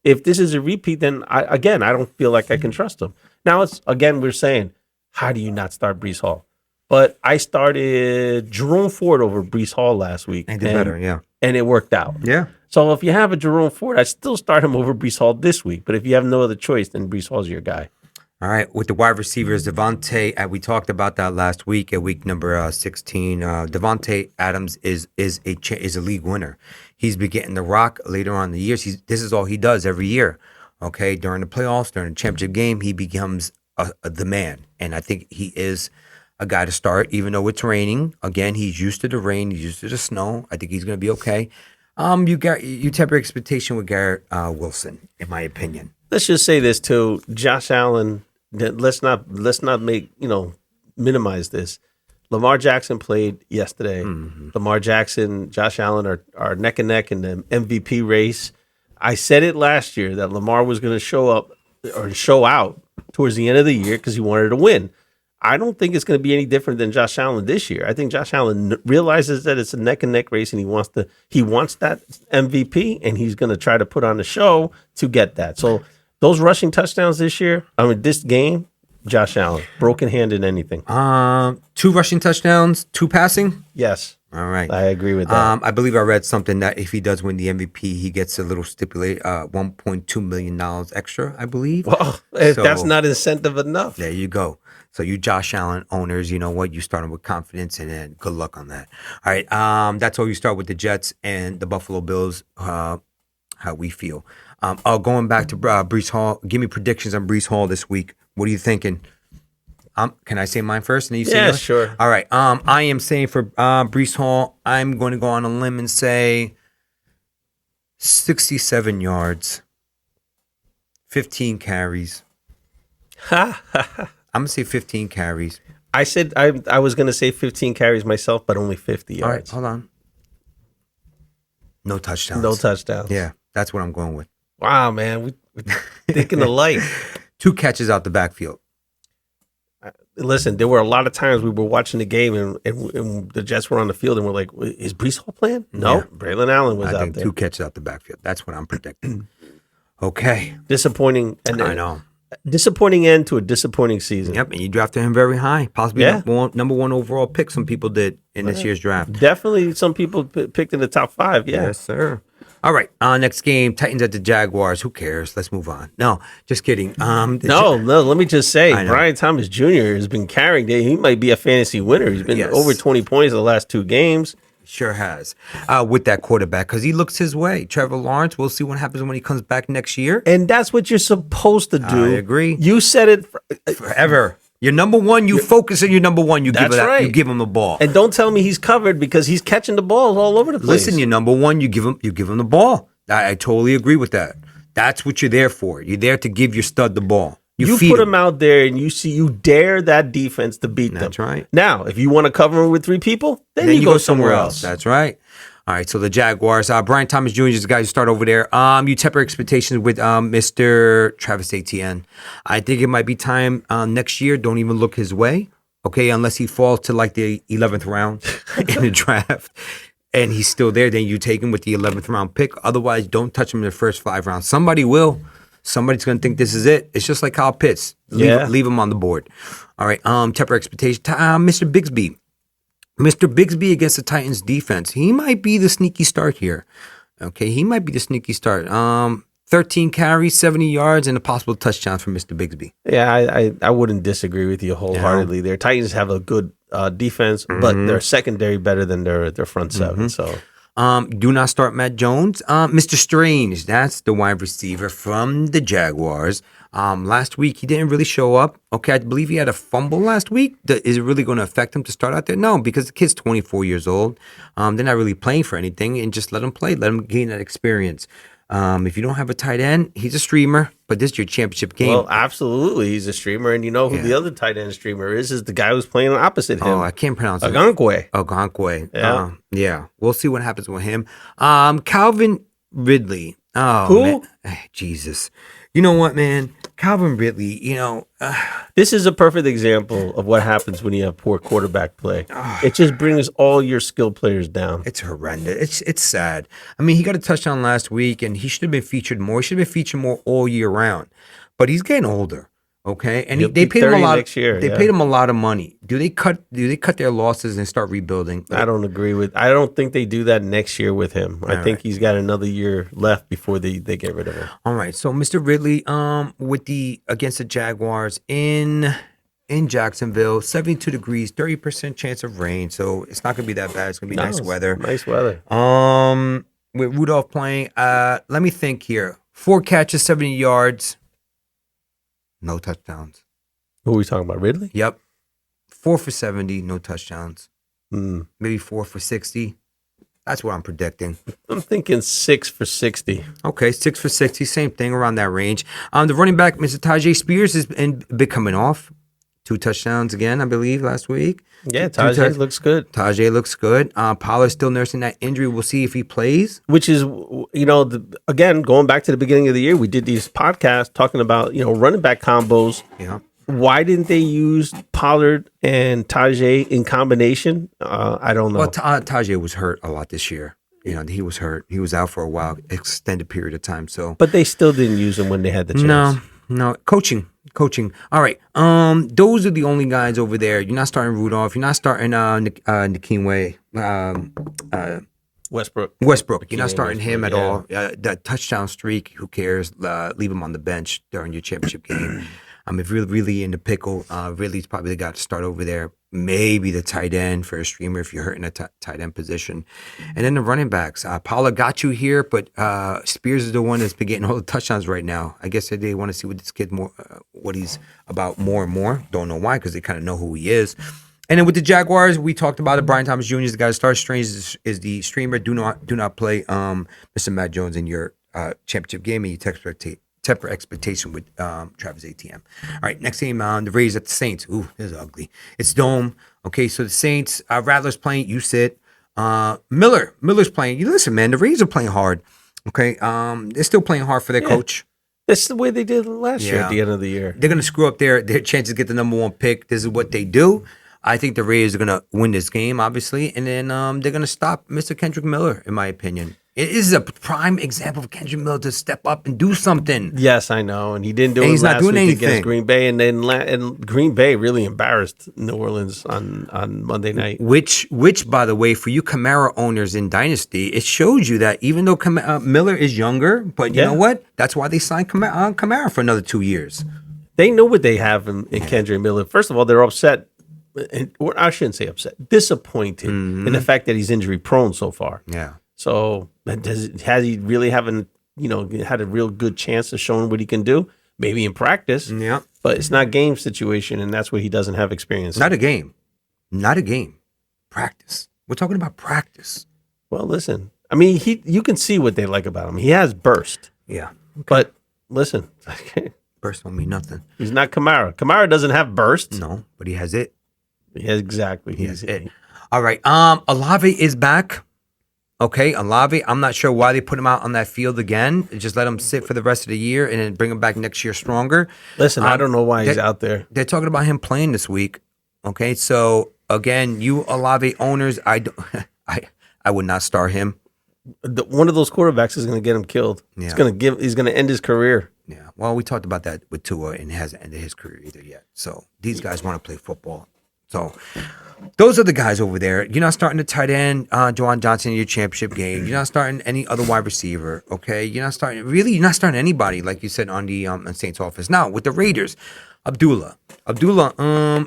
if this is a repeat, then I don't feel like I can trust him. Now we're saying, how do you not start Breece Hall? But I started Jerome Ford over Breece Hall last week. And did better, yeah. And it worked out. Yeah. So if you have a Jerome Ford, I still start him over Breece Hall this week. But if you have no other choice, then Breece Hall's your guy. All right. With the wide receivers, Devontae, we talked about that last week at week number 16. Devontae Adams is a league winner. He's been getting the rock later on in the years. This is all he does every year. Okay, during the playoffs, during the championship game, he becomes the man, and I think he is a guy to start, even though it's raining. Again, he's used to the rain, he's used to the snow. I think he's going to be okay. You temper expectation with Garrett Wilson, in my opinion. Let's just say this too, Josh Allen. Let's not make minimize this. Lamar Jackson played yesterday. Lamar Jackson, Josh Allen are neck and neck in the MVP race. I said it last year that Lamar was going to show up or show out towards the end of the year because he wanted to win. I don't think it's going to be any different than Josh Allen this year. I think Josh Allen realizes that it's a neck and neck race, and he wants that MVP, and he's going to try to put on the show to get that. So those rushing touchdowns this year, this game, Josh Allen, broken hand in anything. 2 rushing touchdowns, 2 passing. Yes. All right. I agree with that. I believe I read something that if he does win the MVP, he gets a little stipulated $1.2 million extra, I believe. Well, if that's not incentive enough. There you go. So you Josh Allen owners, you know what? You starting with confidence, and then good luck on that. All right. That's how you start with the Jets and the Buffalo Bills, how we feel. Going back to Breece Hall, give me predictions on Breece Hall this week. What are you thinking? Can I say mine first? And then you say yours? Sure. All right. I am saying for Breece Hall, I'm going to go on a limb and say 67 yards, 15 carries. I'm going to say 15 carries. I said I was going to say 15 carries myself, but only 50 yards. All right, hold on. No touchdowns. No touchdowns. Yeah, that's what I'm going with. Wow, man. We're thinking alike. 2 catches out the backfield. Listen, there were a lot of times we were watching the game and the Jets were on the field and we're like, is Breece Hall playing? No, Braylon Allen was I out think there. 2 catches out the backfield. That's what I'm predicting. Okay. Disappointing. I know. Disappointing end to a disappointing season. Yep, and you drafted him very high. Possibly Yeah. number one overall pick, some people did in this year's draft. Definitely some people picked in the top 5. Yeah. Yes, sir. All right, next game, Titans at the Jaguars. Who cares? Let's move on. No, just kidding. No, let me just say, I know. Brian Thomas Jr. has been carrying. He might be a fantasy winner. He's been Yes. over 20 points in the last 2 games. Sure has. With that quarterback, because he looks his way. Trevor Lawrence, we'll see what happens when he comes back next year. And that's what you're supposed to do. I agree. You said it. Forever. You're number one, you focus on your number one, you give That's it right. you give him the ball. And don't tell me he's covered because he's catching the balls all over the place. Listen, you're number one, you give him the ball. I totally agree with that. That's what you're there for. You're there to give your stud the ball. You feed put him out there and you dare that defense to beat them. That's right. Now, if you want to cover him with 3 people, then you go somewhere else. That's right. All right, so the Jaguars, Brian Thomas Jr. is the guy who start over there. You temper expectations with Mr. Travis Etienne. I think it might be time next year. Don't even look his way, okay, unless he falls to like the 11th round in the draft. And he's still there, then you take him with the 11th round pick. Otherwise, don't touch him in the first 5 rounds. Somebody will. Somebody's going to think this is it. It's just like Kyle Pitts. Leave him on the board. All right, temper expectation. Mr. Bigsby. Mr. Bigsby against the Titans defense. He might be the sneaky start here. Okay, he might be the sneaky start. 13 carries, 70 yards, and a possible touchdown from Mr. Bigsby. Yeah, I wouldn't disagrey with you wholeheartedly. Their Titans have a good defense, but their secondary better than their front 7. So do not start Matt Jones. Mr. Strange, that's the wide receiver from the Jaguars. Last week, he didn't really show up. Okay, I believe he had a fumble last week. Is it really going to affect him to start out there? No, because the kid's 24 years old. They're not really playing for anything, and just let him play. Let him gain that experience. If you don't have a tight end, he's a streamer, but this is your championship game. Well, absolutely, he's a streamer, and you know who the other tight end streamer is the guy who's playing opposite him. Oh, I can't pronounce it. Ogankwe. Yeah. Yeah. We'll see what happens with him. Calvin Ridley. Oh, Who? Man. Jesus. You know what, man? Calvin Ridley, This is a perfect example of what happens when you have poor quarterback play. It just brings all your skilled players down. it's horrendous. It's sad. I mean, he got a touchdown last week, and he should have been featured more. He should have been featured more all year round. But he's getting older. Okay, and He'll they be paid him a 30 lot. next year, They paid him a lot of money. Do they cut their losses and start rebuilding? I don't agree with. I don't think they do that next year with him. I think he's got another year left before they get rid of him. All right, so Mr. Ridley, against the Jaguars in Jacksonville, 72 degrees, 30% chance of rain. So it's not gonna be that bad. It's gonna be nice weather. Nice weather. With Rudolph playing, let me think here. 4 catches, 70 yards, no touchdowns. Who are we talking about? Ridley? Yep. 4 for 70, no touchdowns. Mm. Maybe 4 for 60. That's what I'm predicting. I'm thinking 6 for 60. Okay, 6 for 60, same thing, around that range. The running back, Mr. Tajay Spears, has been coming off. 2 touchdowns again, I believe, last week. Yeah, Tajay looks good. Tajay looks good. Pollard's still nursing that injury. We'll see if he plays. Which is, again, going back to the beginning of the year, we did these podcasts talking about, running back combos. Yeah. Why didn't they use Pollard and Tajay in combination? I don't know. Well, Tajay was hurt a lot this year. He was hurt. He was out for a while, extended period of time. So, but they still didn't use him when they had the chance. No, coaching. All right. Those are the only guys over there. You're not starting Rudolph. You're not starting Nikingwe. Westbrook. You're not starting him at all. That touchdown streak, who cares? Leave him on the bench during your championship game. If you're really in the pickle, Ridley's probably the guy to start over there. Maybe the tight end for a streamer if you're hurting a tight end position. And then the running backs. Pollard got you here, but Spears is the one that's been getting all the touchdowns right now. I guess they want to see what this kid what he's about more and more. Don't know why, because they kind of know who he is. And then with the Jaguars, we talked about it. Brian Thomas Jr. is the guy to start. Strange is the streamer. Do not play Mr. Matt Jones in your championship game, and you temper expectation with Travis Etienne. All right, next game, the Raiders at the Saints. Ooh, this is ugly. It's Dome. Okay, so the Saints, Rattler's playing. You sit. Miller's playing. You listen, man. The Raiders are playing hard. Okay, they're still playing hard for their coach. That's the way they did last year at the end of the year. They're going to screw up their chances to get the number 1 pick. This is what they do. I think the Raiders are going to win this game, obviously, and then they're going to stop Mr. Kendrick Miller, in my opinion. It is a prime example of Kendrick Miller to step up and do something. Yes, I know, and he didn't do And it he's not last doing week anything. against Green Bay, and then and Green Bay really embarrassed New Orleans on Monday night. Which, by the way, for you Kamara owners in Dynasty, it shows you that even though Miller is younger, but you know what? That's why they signed Kamara for another 2 years. They know what they have in Kendrick Miller. First of all, they're upset. Or I shouldn't say upset. Disappointed in the fact that he's injury prone so far. Yeah. So has he really had a real good chance of showing what he can do? Maybe in practice. Yeah. But it's not game situation, and that's what he doesn't have experience. Not a game. Practice. We're talking about practice. Well, listen. I mean, you can see what they like about him. He has burst. Yeah. But listen, Burst don't mean nothing. he's not Kamara. Kamara doesn't have burst. No, but he has it. Yeah, exactly. He has it. All right. Olave is back. Okay, Olave. I'm not sure why they put him out on that field again. Just let him sit for the rest of the year and then bring him back next year stronger. Listen, I don't know why he's out there. They're talking about him playing this week. Okay, so again, you Olave owners, I would not start him. One of those quarterbacks is going to get him killed. Yeah. He's going to end his career. Yeah. Well, we talked about that with Tua, and he hasn't ended his career either yet. So these guys want to play football. So those are the guys over there. You're not starting the tight end, Juwan Johnson, in your championship game. You're not starting any other wide receiver. Okay. You're not starting anybody, like you said, on the Saints offense. Now with the Raiders, Abdullah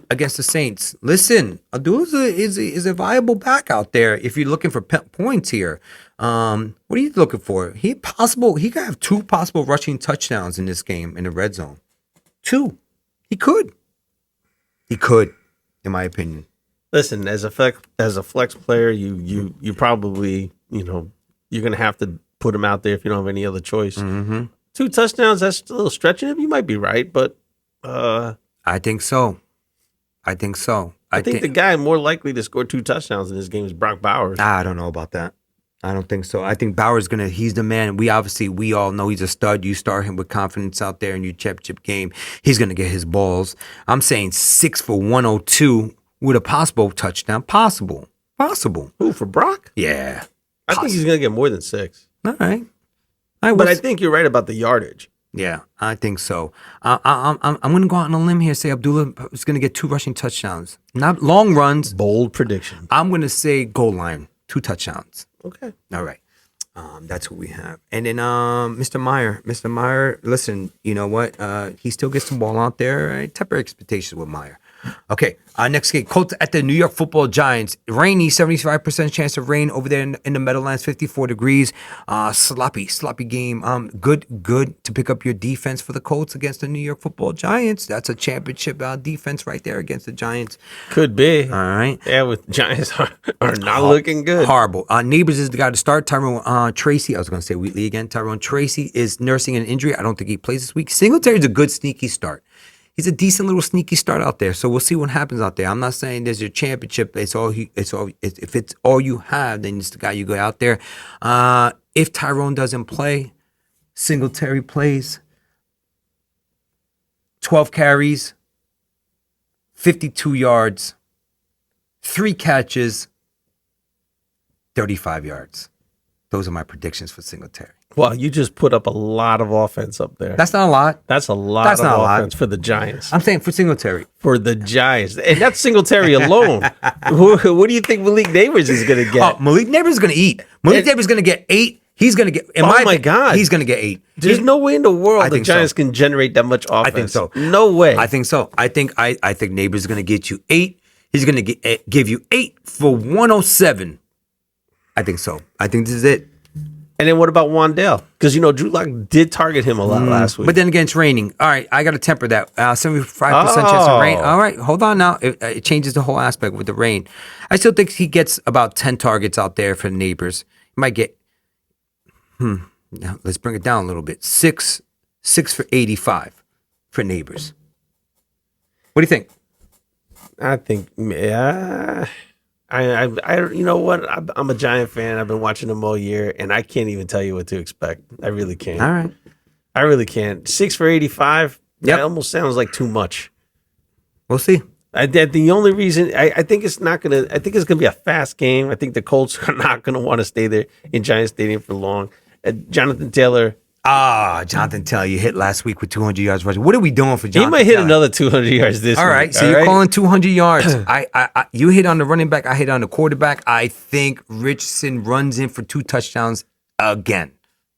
against the Saints. Listen, Abdullah is a viable back out there if you're looking for points here. What are you looking for? He could have 2 possible rushing touchdowns in this game in the red zone. 2. He could, in my opinion. Listen, as a flex player, you probably you're going to have to put him out there if you don't have any other choice. Mm-hmm. 2 touchdowns, that's a little stretching him. You might be right, but I think so. I think the guy more likely to score 2 touchdowns in this game is Brock Bowers. I don't know about that. I don't think so. I think Bauer's he's the man. We all know he's a stud. You start him with confidence out there in your championship game. He's going to get his balls. I'm saying 6 for 102 with a possible touchdown. Possible. Who, for Brock? Yeah. I think he's going to get more than 6. All right. But I think you're right about the yardage. Yeah, I think so. I'm going to go out on a limb here. Say Abdullah is going to get 2 rushing touchdowns. Not long runs. Bold prediction. I'm going to say goal line, 2 touchdowns. Okay. All right. That's what we have. And then Mr. Meyer, listen, you know what? He still gets the ball out there. Right? Temper expectations with Meyer. Okay, next game, Colts at the New York Football Giants. Rainy, 75% chance of rain over there in the Meadowlands, 54 degrees. Sloppy game. Good to pick up your defense for the Colts against the New York Football Giants. That's a championship defense right there against the Giants. Could be. All right. Yeah, with Giants are not looking good. Horrible. Neighbors is the guy to start. Tyrone Tracy, I was going to say Wheatley again. Tyrone Tracy is nursing an injury. I don't think he plays this week. Singletary's a good sneaky start. He's a decent little sneaky start out there. So we'll see what happens out there. I'm not saying there's your championship. If it's all you have, then it's the guy you go out there. If Tyrone doesn't play, Singletary plays. 12 carries, 52 yards, 3 catches, 35 yards. Those are my predictions for Singletary. Well, you just put up a lot of offense up there. That's not a lot. That's a lot That's of not a lot. offense for the Giants. I'm saying for Singletary. For the Giants. And that's Singletary alone. What do you think Malik Neighbors is going to get? Oh, Malik Neighbors is going to eat. Malik Neighbors is going to get 8. He's going to get. Oh my God. He's going to get 8. There's no way in the world the think Giants so. can generate that much offense. I think so. No way. I think so. I think Neighbors is going to get you 8. He's going to give you 8 for 107. I think so. I think this is it. And then what about Wandale? Because, Drew Lock did target him a lot last week. But then again, it's raining. All right, I got to temper that. 75% chance of rain. All right, hold on now. It changes the whole aspect with the rain. I still think he gets about 10 targets out there for the Neighbors. He might get, now let's bring it down a little bit. 6 for 85 for Neighbors. What do you think? I think, you know what? I'm a Giant fan. I've been watching them all year, and I can't even tell you what to expect. I really can't. All right. I really can't. 6 for 85. Yep. That almost sounds like too much. We'll see. The only reason I think it's not gonna. I think it's gonna be a fast game. I think the Colts are not gonna want to stay there in Giant Stadium for long. Jonathan Taylor. Jonathan Taylor, you hit last week with 200 yards rushing. What are we doing for Jonathan He might hit Taylor? another 200 yards this week. All right, so you're calling 200 yards. You hit on the running back. I hit on the quarterback. I think Richardson runs in for 2 touchdowns again.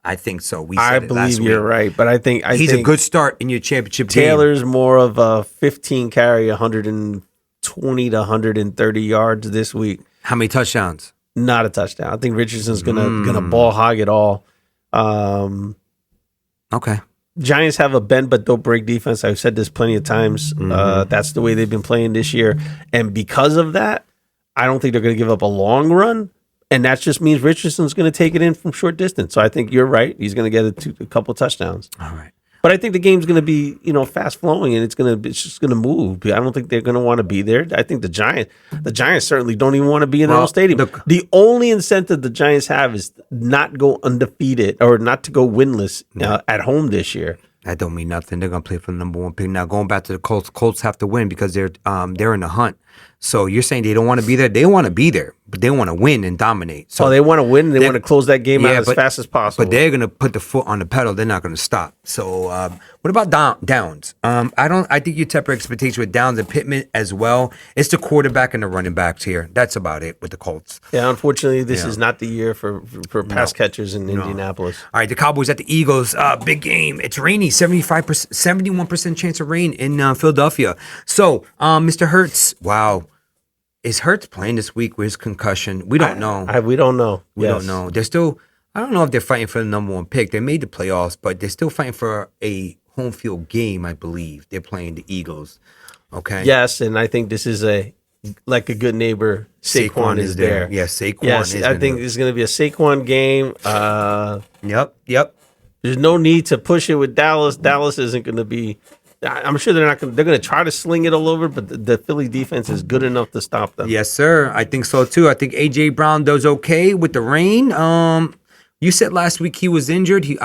I think so. I believe you're right, but I think he's a good start in your championship game. Taylor's more of a 15 carry, 120 to 130 yards this week. How many touchdowns? Not a touchdown. I think Richardson's gonna ball hog it all. Okay. Giants have a bend but don't break defense. I've said this plenty of times. That's the way they've been playing this year. And because of that, I don't think they're going to give up a long run. And that just means Richardson's going to take it in from short distance. So I think you're right. He's going to get a couple touchdowns. All right. But I think the game's going to be, fast flowing, and it's just going to move. I don't think they're going to want to be there. I think the Giants certainly don't even want to be in their own stadium. The only incentive the Giants have is not go undefeated or not to go winless at home this year. That don't mean nothing. They're gonna play for the number 1 pick. Now going back to the Colts, Colts have to win because they're in the hunt. So you're saying they don't want to be there? They want to be there, but they want to win and dominate. So they want to win. They want to close that game out as fast as possible. But they're gonna put the foot on the pedal. They're not gonna stop. So what about Downs? I think you temper expectations with Downs and Pittman as well. It's the quarterback and the running backs here. That's about it with the Colts. Yeah, unfortunately, this is not the year for pass catchers in Indianapolis. All right, the Cowboys at the Eagles. Big game. It's rainy. 71% chance of rain in Philadelphia. So, Mr. Hurts. Wow. Is Hurts playing this week with his concussion? We don't know. We don't know. We don't know. They're still, I don't know if they're fighting for the number 1 pick. They made the playoffs, but they're still fighting for a home field game, I believe. They're playing the Eagles. Okay. Yes, and I think this is like a good neighbor. Saquon is there. Yes, Saquon yes, is I think it's going to be a Saquon game. Yep. There's no need to push it with Dallas. Dallas isn't going to be. I'm sure they're not going. They're going to try to sling it all over, but the Philly defense is good enough to stop them. Yes, sir. I think so too. I think AJ Brown does okay with the rain. You said last week he was injured. He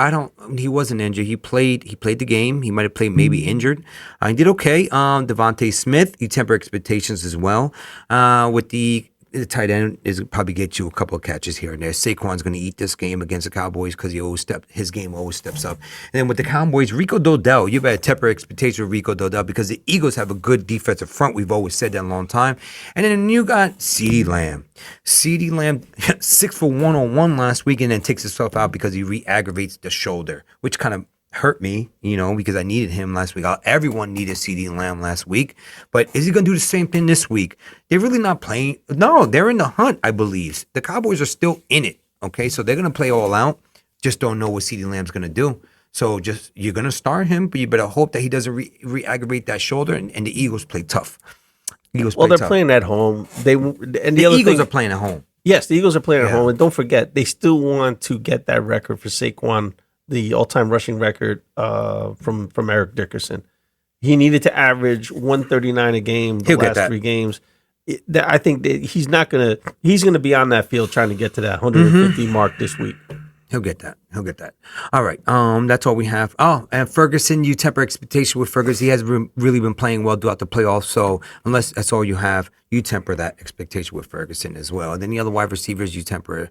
wasn't injured. He played the game. He might have played maybe injured. He did okay. Devontae Smith, you temper expectations as well. With the tight end is probably get you a couple of catches here and there. Saquon's going to eat this game against the Cowboys because his game always steps up. And then with the Cowboys, Rico Dodell, you better temper expectations with Rico Dodell because the Eagles have a good defensive front. We've always said that a long time. And then you got CeeDee Lamb. CeeDee Lamb 6 for 101 last week and then takes himself out because he re-aggravates the shoulder, which kind of hurt me, because I needed him last week. Everyone needed CeeDee Lamb last week. But is he going to do the same thing this week? They're really not playing. No, they're in the hunt, I believe. The Cowboys are still in it, okay? So they're going to play all out. Just don't know what CeeDee Lamb's going to do. So you're going to start him, but you better hope that he doesn't re-aggravate that shoulder, and the Eagles play tough. They're playing at home. The Eagles are playing at home. Yes, the Eagles are playing at home. And don't forget, they still want to get that record for Saquon, the all-time rushing record from Eric Dickerson. He needed to average 139 a game the last 3 games. I think that he's going to be on that field trying to get to that 150 mark this week. He'll get that. All right. That's all we have. Oh, and Ferguson, you temper expectation with Ferguson. He has really been playing well throughout the playoffs. So unless that's all you have, you temper that expectation with Ferguson as well. And then the other wide receivers, you temper.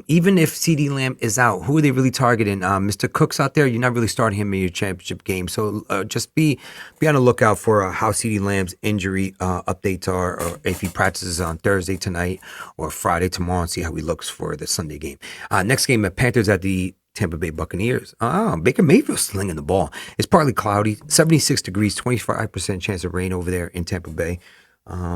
Even if CeeDee Lamb is out, who are they really targeting? Mr. Cook's out there. You're not really starting him in your championship game. So just be on the lookout for how CeeDee Lamb's injury updates are, or if he practices on Thursday tonight or Friday tomorrow, and see how he looks for the Sunday game. Next game, the Panthers at the Tampa Bay Buccaneers. Baker Mayfield slinging the ball. It's partly cloudy, 76 degrees, 25% chance of rain over there in Tampa Bay.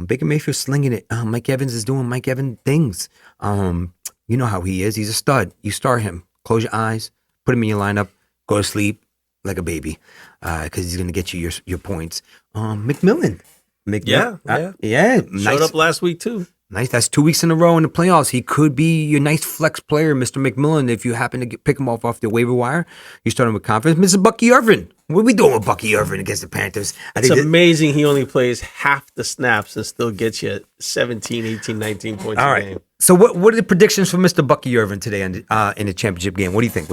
Baker Mayfield slinging it. Mike Evans is doing Mike Evans things. You know how he is. He's a stud. You start him. Close your eyes. Put him in your lineup. Go to sleep like a baby, because he's going to get you your points. McMillan. Yeah. Nice. Showed up last week too. Nice. That's 2 weeks in a row in the playoffs. He could be your nice flex player, Mr. McMillan. If you happen to pick him off the waiver wire, you start him with confidence. Mr. Bucky Irvin. What are we doing with Bucky Irvin against the Panthers? It's amazing he only plays half the snaps and still gets you 17, 18, 19 points a game. So what are the predictions for Mr. Bucky Irvin today in the championship game? What do you think?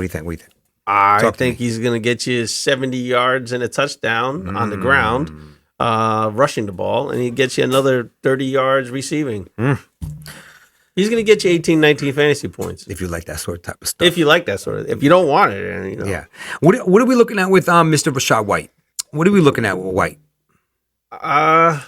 I think he's going to get you 70 yards and a touchdown on the ground. Rushing the ball, and he gets you another 30 yards receiving. He's going to get you 18, 19 fantasy points. If you like that sort of type of stuff. If you don't want it, Yeah. What are we looking at with Mr. Rachaad White? What are we looking at with White? I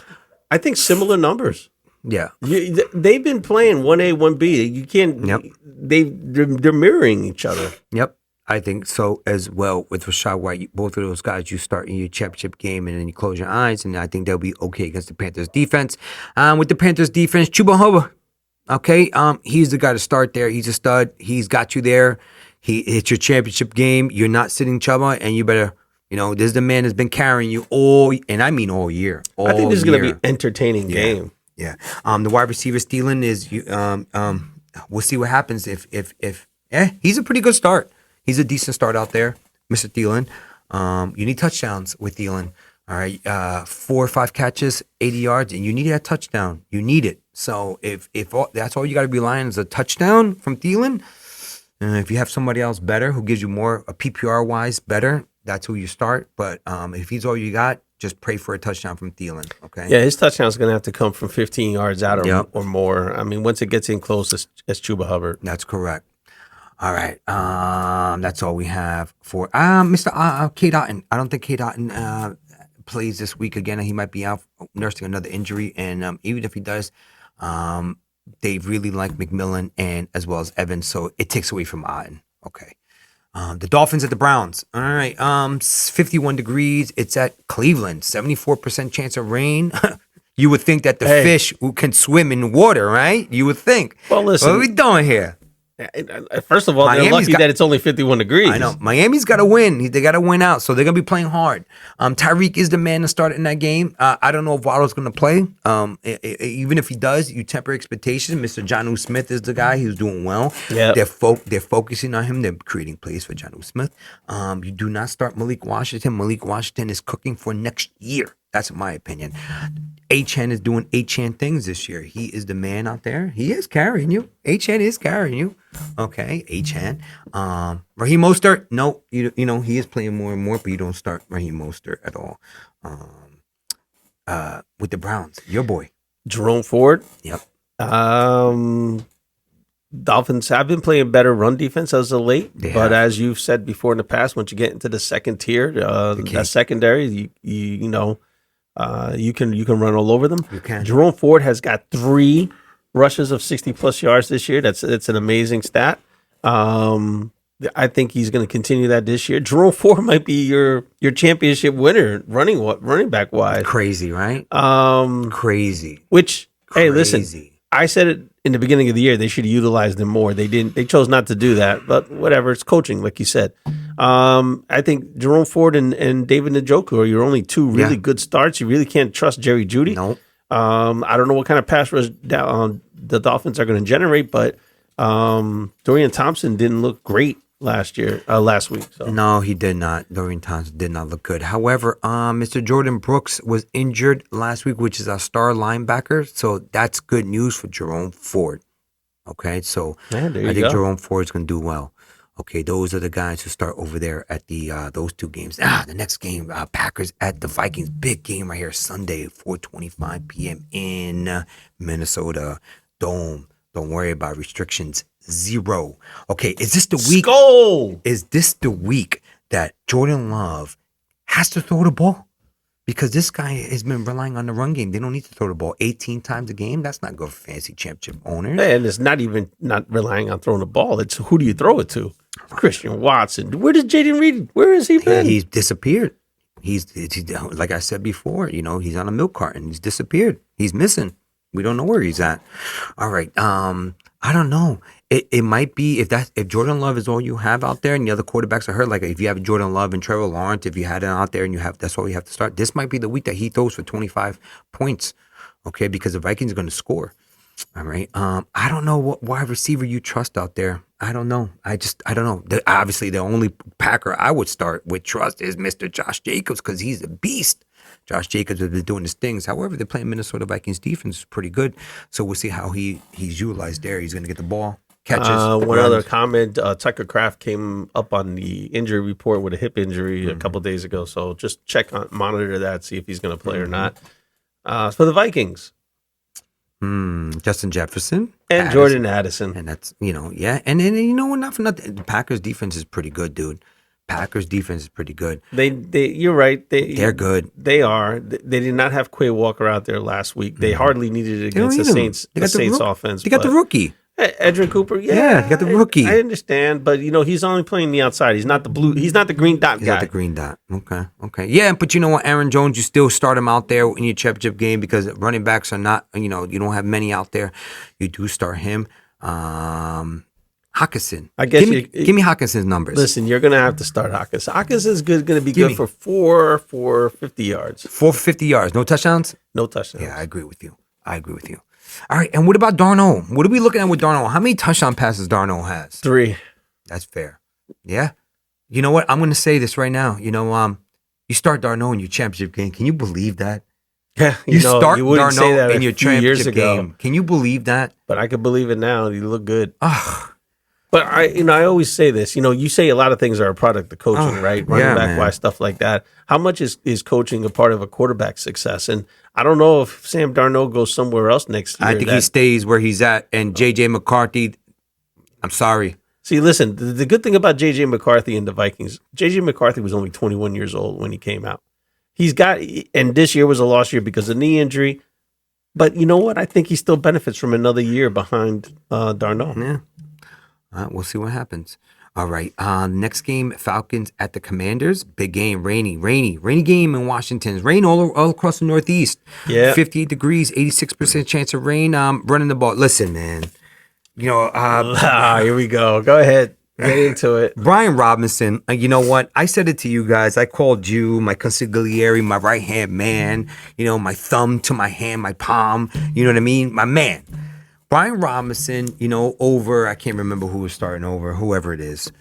think similar numbers. Yeah. They've been playing 1A, 1B. You can't. Yep. They're mirroring each other. Yep. I think so as well with Rachaad White. Both of those guys, you start in your championship game and then you close your eyes, and I think they'll be okay against the Panthers defense. With the Panthers defense, Chuba Hubbard, okay, he's the guy to start there. He's a stud. He's got you there. It's your championship game. You're not sitting Chuba, and you better, this is the man that's been carrying you all year. I think this is going to be an entertaining game. Yeah. The wide receiver Thielen is, we'll see what happens if he's a pretty good start. He's a decent start out there, Mr. Thielen. You need touchdowns with Thielen. All right, 4 or 5 catches, 80 yards, and you need that touchdown. You need it. So if that's all you got to rely on is a touchdown from Thielen, if you have somebody else better who gives you more, PPR-wise better, that's who you start. But if he's all you got, just pray for a touchdown from Thielen, okay? Yeah, his touchdown is going to have to come from 15 yards out or more. I mean, once it gets in close, it's Chuba Hubbard. That's correct. All right, that's all we have for Mr. Cade Otton. I don't think Cade Otton plays this week again. He might be out nursing another injury, and even if he does, they really like McMillan and as well as Evans, so it takes away from Otton. Okay. The Dolphins at the Browns. All right, 51 degrees. It's at Cleveland. 74% chance of rain. You would think that the fish can swim in water, right? You would think. Well, listen. What are we doing here? First of all, they're lucky that it's only 51 degrees. I know. Miami's got to win. They got to win out, so they're going to be playing hard. Tyreek is the man to start in that game. I don't know if Waddle's going to play. Even if he does, you temper expectations. Mr. Jonnu Smith is the guy who's doing well. Yeah. They're focusing on him. They're creating plays for Jonnu Smith. You do not start Malik Washington. Malik Washington is cooking for next year. That's my opinion. Achane is doing Achane things this year. He is the man out there. He is carrying you. Achane is carrying you. Okay, Achane. Raheem Mostert, no, you know he is playing more and more, but you don't start Raheem Mostert at all. With the Browns, your boy Jerome Ford. Yep. Dolphins have been playing better run defense as of late, but as you've said before in the past, once you get into the second tier, that secondary, you can run all over them. You can. Jerome Ford has got 3 rushes of 60 plus yards this year. That's an amazing stat. I think he's going to continue that this year. Jerome Ford might be your championship winner running back wise. Crazy, right? Crazy. Which hey, Crazy. listen, I said it in the beginning of the year. They should have utilized him more. They didn't. They chose not to do that. But whatever. It's coaching, like you said. I think Jerome Ford and David Njoku are your only two really good starts. You really can't trust Jerry Jeudy. Nope. I don't know what kind of pass rush the Dolphins are going to generate, but Dorian Thompson didn't look great last week. So. No, he did not. Dorian Thompson did not look good. However, Mr. Jordan Brooks was injured last week, which is our star linebacker. So that's good news for Jerome Ford. Okay, so I think Jerome Ford is going to do well. Okay, those are the guys who start over there at the those two games. The next game, Packers at the Vikings. Big game right here, Sunday, 4:25 p.m. in Minnesota Dome. Don't worry about restrictions. 0. Okay, is this the week? Skull! Is this the week that Jordan Love has to throw the ball? Because this guy has been relying on the run game. They don't need to throw the ball 18 times a game. That's not good for fantasy championship owners. And it's not even not relying on throwing the ball. It's who do you throw it to? Christian Watson. Where did Jaden Reed? Where has he been? He's disappeared. He's like I said before, he's on a milk carton. He's disappeared. He's missing. We don't know where he's at. All right. I don't know. It might be if Jordan Love is all you have out there and the other quarterbacks are hurt, like if you have Jordan Love and Trevor Lawrence, if you had it out there and that's all you have to start, this might be the week that he throws for 25 points, okay, because the Vikings are going to score. All right. I don't know what wide receiver you trust out there. I don't know. I don't know. Obviously, the only Packer I would start with trust is Mr. Josh Jacobs because he's a beast. Josh Jacobs has been doing his things. However, they're playing Minnesota Vikings defense is pretty good. So we'll see how he's utilized there. He's going to get the ball, catches. One other comment, Tucker Kraft came up on the injury report with a hip injury a couple days ago. So just monitor that, see if he's going to play or not. For the Vikings. Justin Jefferson. And Jordan Addison. And that's, yeah. And then, not for nothing, the Packers defense is pretty good, dude. Packers defense is pretty good. You're right. They're good. They are. They did not have Quay Walker out there last week. They hardly needed it against the Saints. The Saints offense. They got the rookie. Edrin Cooper. Yeah, you got the rookie. I understand, but he's only playing the outside. He's not the blue. He's not the green dot guy. He's not the green dot. Okay. Yeah, but you know what, Aaron Jones, you still start him out there in your championship game because running backs are not. You don't have many out there. You do start him. Hockenson. I guess give me Hockenson's numbers. Listen, you're gonna have to start Hockenson. Hockenson's going to be good for 50 yards. 450 yards. No touchdowns? No touchdowns. Yeah, I agree with you. All right, and what about Darnold? What are we looking at with Darnold? How many touchdown passes Darnold has? 3. That's fair. Yeah. You know what? I'm going to say this right now. You start Darnold in your championship game. Can you believe that? Yeah, you start Darnold in your championship game. Can you believe that? But I can believe it now. You look good. Ugh. But I always say this. You say a lot of things are a product of coaching, right? Running back wise, stuff like that. How much is coaching a part of a quarterback's success? And I don't know if Sam Darnold goes somewhere else next year. I think he stays where he's at. And J.J. McCarthy, I'm sorry. See, listen, the good thing about J.J. McCarthy and the Vikings, J.J. McCarthy was only 21 years old when he came out. And this year was a lost year because of knee injury. But you know what? I think he still benefits from another year behind Darnold. Yeah. We'll see what happens. All right. Next game, Falcons at the Commanders. Big game, rainy game in Washington. Rain all across the Northeast. Yeah. 58 degrees, 86% chance of rain. Running the ball. Listen, man. Here we go. Go ahead. Get into it. Brian Robinson, you know what? I said it to you guys. I called you my consigliere, my right-hand man, my thumb to my hand, my palm. You know what I mean? My man. Brian Robinson, over, I can't remember who was starting over, whoever it is,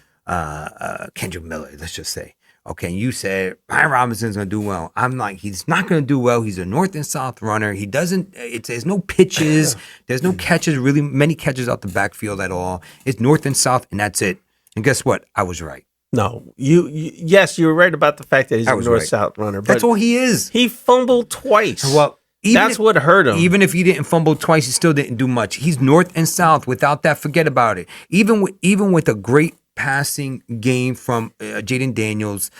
Kendrick Miller, let's just say. Okay, and you said, Brian Robinson's going to do well. I'm like, he's not going to do well. He's a north and south runner. He doesn't, there's no pitches. There's no catches, really many catches out the backfield at all. It's north and south, and that's it. And guess what? I was right. No, yes, you were right about the fact that he's a north-south runner. But that's all he is. He fumbled twice. Well, that's what hurt him. Even if he didn't fumble twice, he still didn't do much. He's north and south. Without that, forget about it. Even with a great passing game from Jaden Daniels,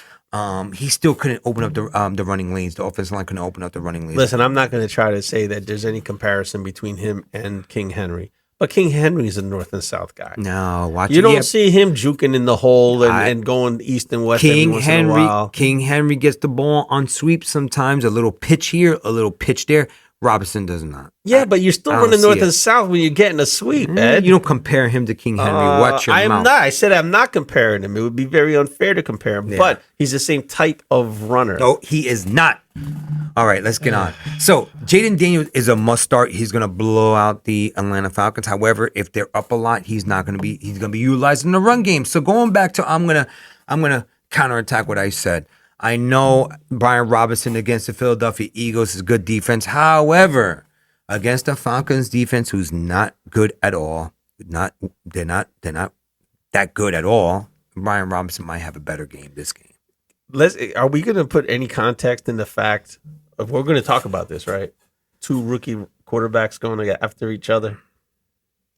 he still couldn't open up the running lanes. The offensive line couldn't open up the running lanes. Listen, I'm not going to try to say that there's any comparison between him and King Henry. But King Henry's a north and south guy. No, watch You it. don't Yeah, see him juking in the hole I- and going east and west every King once in a while. Henry gets the ball on sweeps sometimes. A little pitch here, a little pitch there. Robinson does not. Yeah, but you're still I don't running see north it. and south when you're getting a sweep, Ed. You don't compare him to King Henry. Watch your I am mouth. not. I said I'm not comparing him. It would be very unfair to compare him. Yeah. But he's the same type of runner. No, he is not. All right, let's get on. So Jaden Daniels is a must start. He's gonna blow out the Atlanta Falcons. However, if they're up a lot, he's gonna be utilized in the run game. So going back to I'm gonna counterattack what I said. I know Brian Robinson against the Philadelphia Eagles is good defense. However, against the Falcons defense, who's not good at all, they're not that good at all. Brian Robinson might have a better game this game. Are we going to put any context in the fact of we're going to talk about this, right? Two rookie quarterbacks going after each other.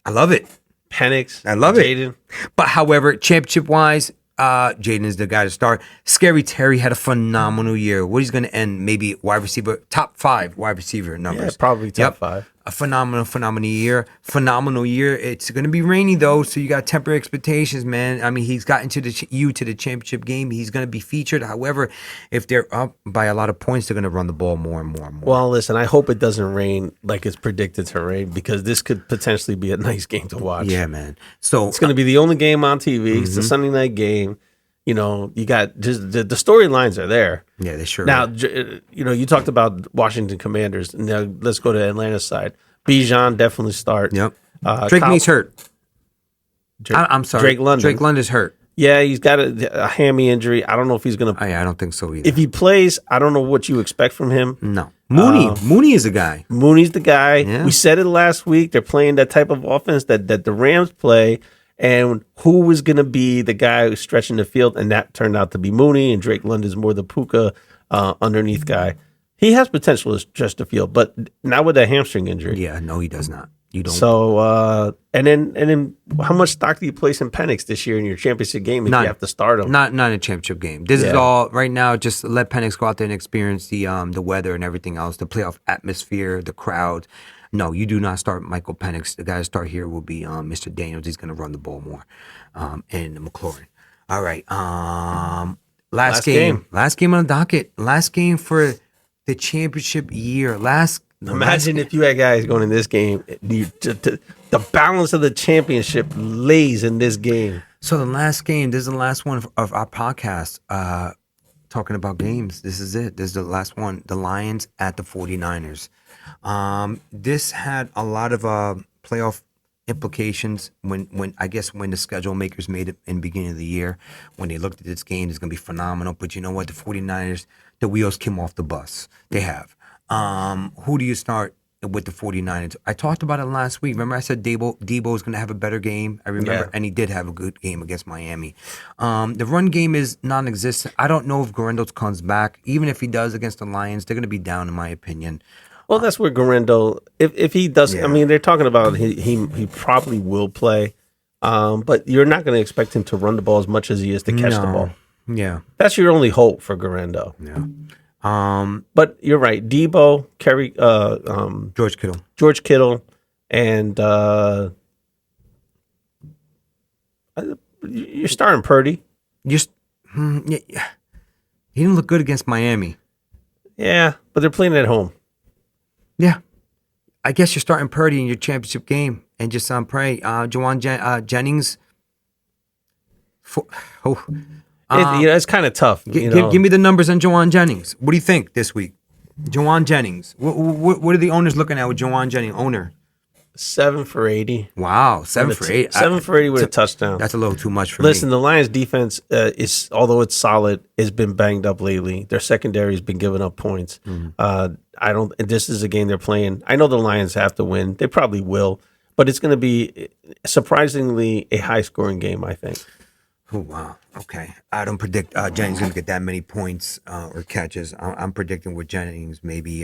I love it. Penix. I love it. Jaden. But however, championship wise, Jaden is the guy to start. Scary Terry had a phenomenal year. What he's going to end, maybe wide receiver, top 5 wide receiver numbers. Yeah, probably top Yep. 5. A phenomenal year. Phenomenal year. It's going to be rainy though, so you got temper expectations, man. I mean, he's gotten to the championship game. He's going to be featured. However, if they're up by a lot of points, they're going to run the ball more and more and more. Well, listen, I hope it doesn't rain like it's predicted to rain because this could potentially be a nice game to watch. Yeah, man. So It's going to be the only game on TV. It's a Sunday night game. You know, you got just the storylines are there. yeah, they sure Now, are. you know, you talked about Washington Commanders. Now, let's go to Atlanta's side. Bijan definitely start. Yep. Drake May's hurt. Drake, I'm sorry. Drake London. Drake London's hurt. Yeah, he's got a hammy injury. I don't know if he's going to. I don't think so either. If he plays, I don't know what you expect from him. No. Mooney is a guy. Mooney's the guy. Yeah. We said it last week. They're playing that type of offense that the Rams play. And who was going to be the guy who's stretching the field? And that turned out to be Mooney. And Drake London's more the Puka underneath guy. He has potential to stretch the field, but not with a hamstring injury. Yeah, no, he does not. You don't. So and then how much stock do you place in Penix this year in your championship game if None. you have to start him? Not in a championship game. This is Yeah. all right now. Just let Penix go out there and experience the weather and everything else, the playoff atmosphere, the crowd. No, you do not start Michael Penix. The guy to start here will be Mr. Daniels. He's going to run the ball more, and McLaurin. All right. Last game. Last game on the docket. Last game for the championship year. Imagine if you had guys going in this game. The balance of the championship lays in this game. So the last game, this is the last one of our podcast, talking about games. This is it. This is the last one. The Lions at the 49ers. This had a lot of playoff implications when I guess when the schedule makers made it in the beginning of the year. When they looked at this game, it's going to be phenomenal. But you know what? The 49ers, the wheels came off the bus. They have. Who do you start with the 49ers? I talked about it last week. Remember I said Debo is going to have a better game? I remember, Yeah. and he did have a good game against Miami. The run game is non-existent. I don't know if Garendos comes back. Even if he does against the Lions, they're going to be down in my opinion. Well, that's where Garendo, if he does, Yeah. I mean, they're talking about he probably will play, but you're not going to expect him to run the ball as much as he is to catch the ball. Yeah. That's your only hope for Garendo. Yeah. But you're right, Debo, George Kittle. George Kittle, and you're starting Purdy. Just yeah. He didn't look good against Miami. Yeah, but they're playing at home. Yeah. I guess you're starting Purdy in your championship game and just pray. Jawan Jennings. It's kind of tough. Give me the numbers on Jawan Jennings. What do you think this week? Jawan Jennings. What are the owners looking at with Jawan Jennings? Owner. 7 for 80. Wow, 7 for 8. 7 for 80 with a touchdown. That's a little too much for Listen, me. the Lions defense is, although it's solid, has been banged up lately. Their secondary has been giving up points. This is a game they're playing. I know the Lions have to win. They probably will, but it's going to be surprisingly a high scoring game, I think. Oh, wow. Okay. I don't predict Jennings going to get that many points or catches. I'm predicting with Jennings maybe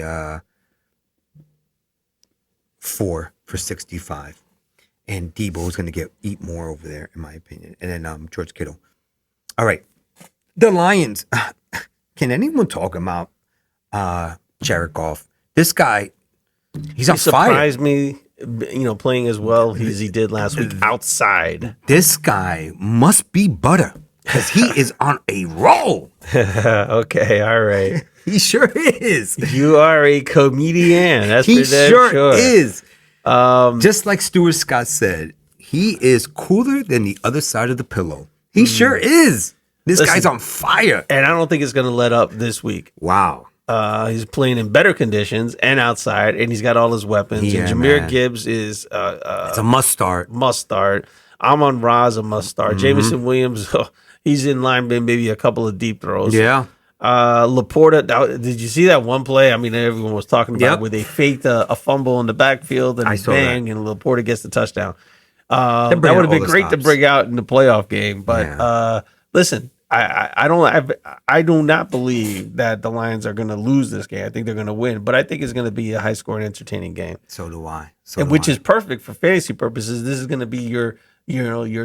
4 for 65. And Debo is going to eat more over there, in my opinion. And then George Kittle. All right. The Lions. Can anyone talk about Jared Goff? This guy, he's on fire. Surprised me playing as well as he did last week outside. This guy must be butter because he is on a roll. Okay, all right. He sure is. You are a comedian. That's He for damn sure is. Um, Just like Stuart Scott said, he is cooler than the other side of the pillow. He sure is. This Listen, guy's on fire. and I don't think it's going to let up this week. Wow. He's playing in better conditions and outside, and he's got all his weapons. Yeah, and Jameer man. Gibbs is It's a must start. must start. Amon Ra's a must start. Jamison Williams, he's in line, maybe a couple of deep throws. Yeah. Laporta, did you see that one play? I mean, everyone was talking about Yep. where they faked a fumble in the backfield and I saw bang, and Laporta gets the touchdown. They're That bringing would have all been the great to stops. bring out in the playoff game. But Yeah. listen, I do not believe that the Lions are going to lose this game. I think they're going to win, but I think it's going to be a high scoring, entertaining game, So do I. which is perfect for fantasy purposes. This is going to be your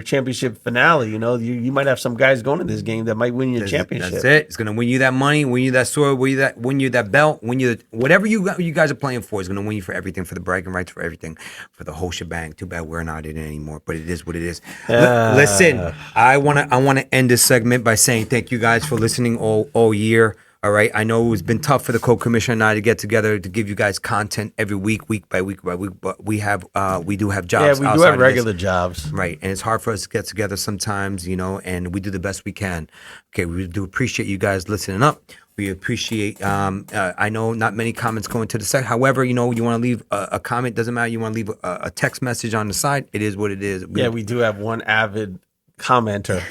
championship finale. You might have some guys going in this game that might win your championship. That's it. It's gonna win you that money, win you that sword, win you that belt, win you whatever you guys are playing for is gonna win you for everything, for the bragging rights, for everything, for the whole shebang. Too bad we're not in it anymore, but it is what it is. Listen, I wanna end this segment by saying thank you guys for listening all year. All right, I know it's been tough for the co-commissioner and I to get together to give you guys content every week by week, but we do have jobs. Yeah, we do outside have of regular this. jobs. Right, and it's hard for us to get together sometimes, and we do the best we can. Okay, we do appreciate you guys listening up. We appreciate, I know not many comments going to the site. However, you want to leave a comment, doesn't matter. You want to leave a text message on the side, it is what it is. We do have one avid commenter.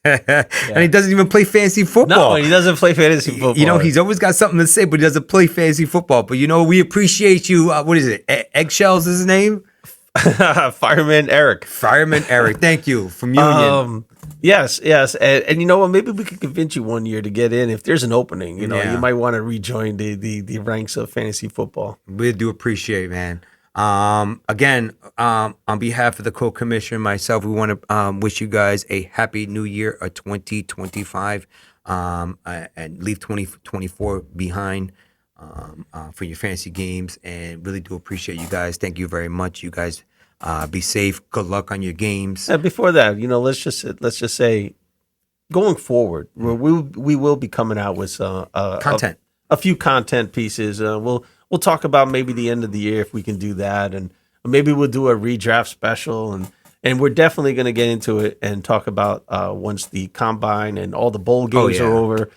And he doesn't even play fantasy football. No, he doesn't play fantasy football. He's always got something to say, but he doesn't play fantasy football. But, we appreciate you. What is it? Eggshells is his name? Fireman Eric. Fireman Eric. Thank you. From Union. Yes. And you know what? Maybe we could convince you one year to get in. If there's an opening, you might want to rejoin the ranks of fantasy football. We do appreciate it, man. Again, on behalf of the co-commissioner and myself, we want to wish you guys a happy new year of 2025, and leave 2024 behind for your fantasy games, and really do appreciate you guys. Thank you very much. You guys be safe. Good luck on your games. And before that, let's just say, going forward, we will be coming out with Content. a few content pieces. We'll talk about maybe the end of the year if we can do that, and maybe we'll do a redraft special, and we're definitely going to get into it and talk about once the combine and all the bowl games are over.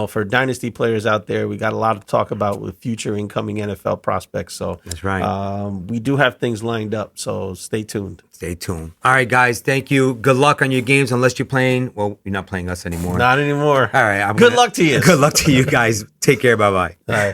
For dynasty players out there, we got a lot to talk about with future incoming NFL prospects. So That's right. we do have things lined up. So stay tuned. Stay tuned. All right, guys. Thank you. Good luck on your games, unless you're playing. Well, you're not playing us anymore. Not anymore. All right. Good luck to you. Good luck to you guys. Take care. Bye-bye. All right.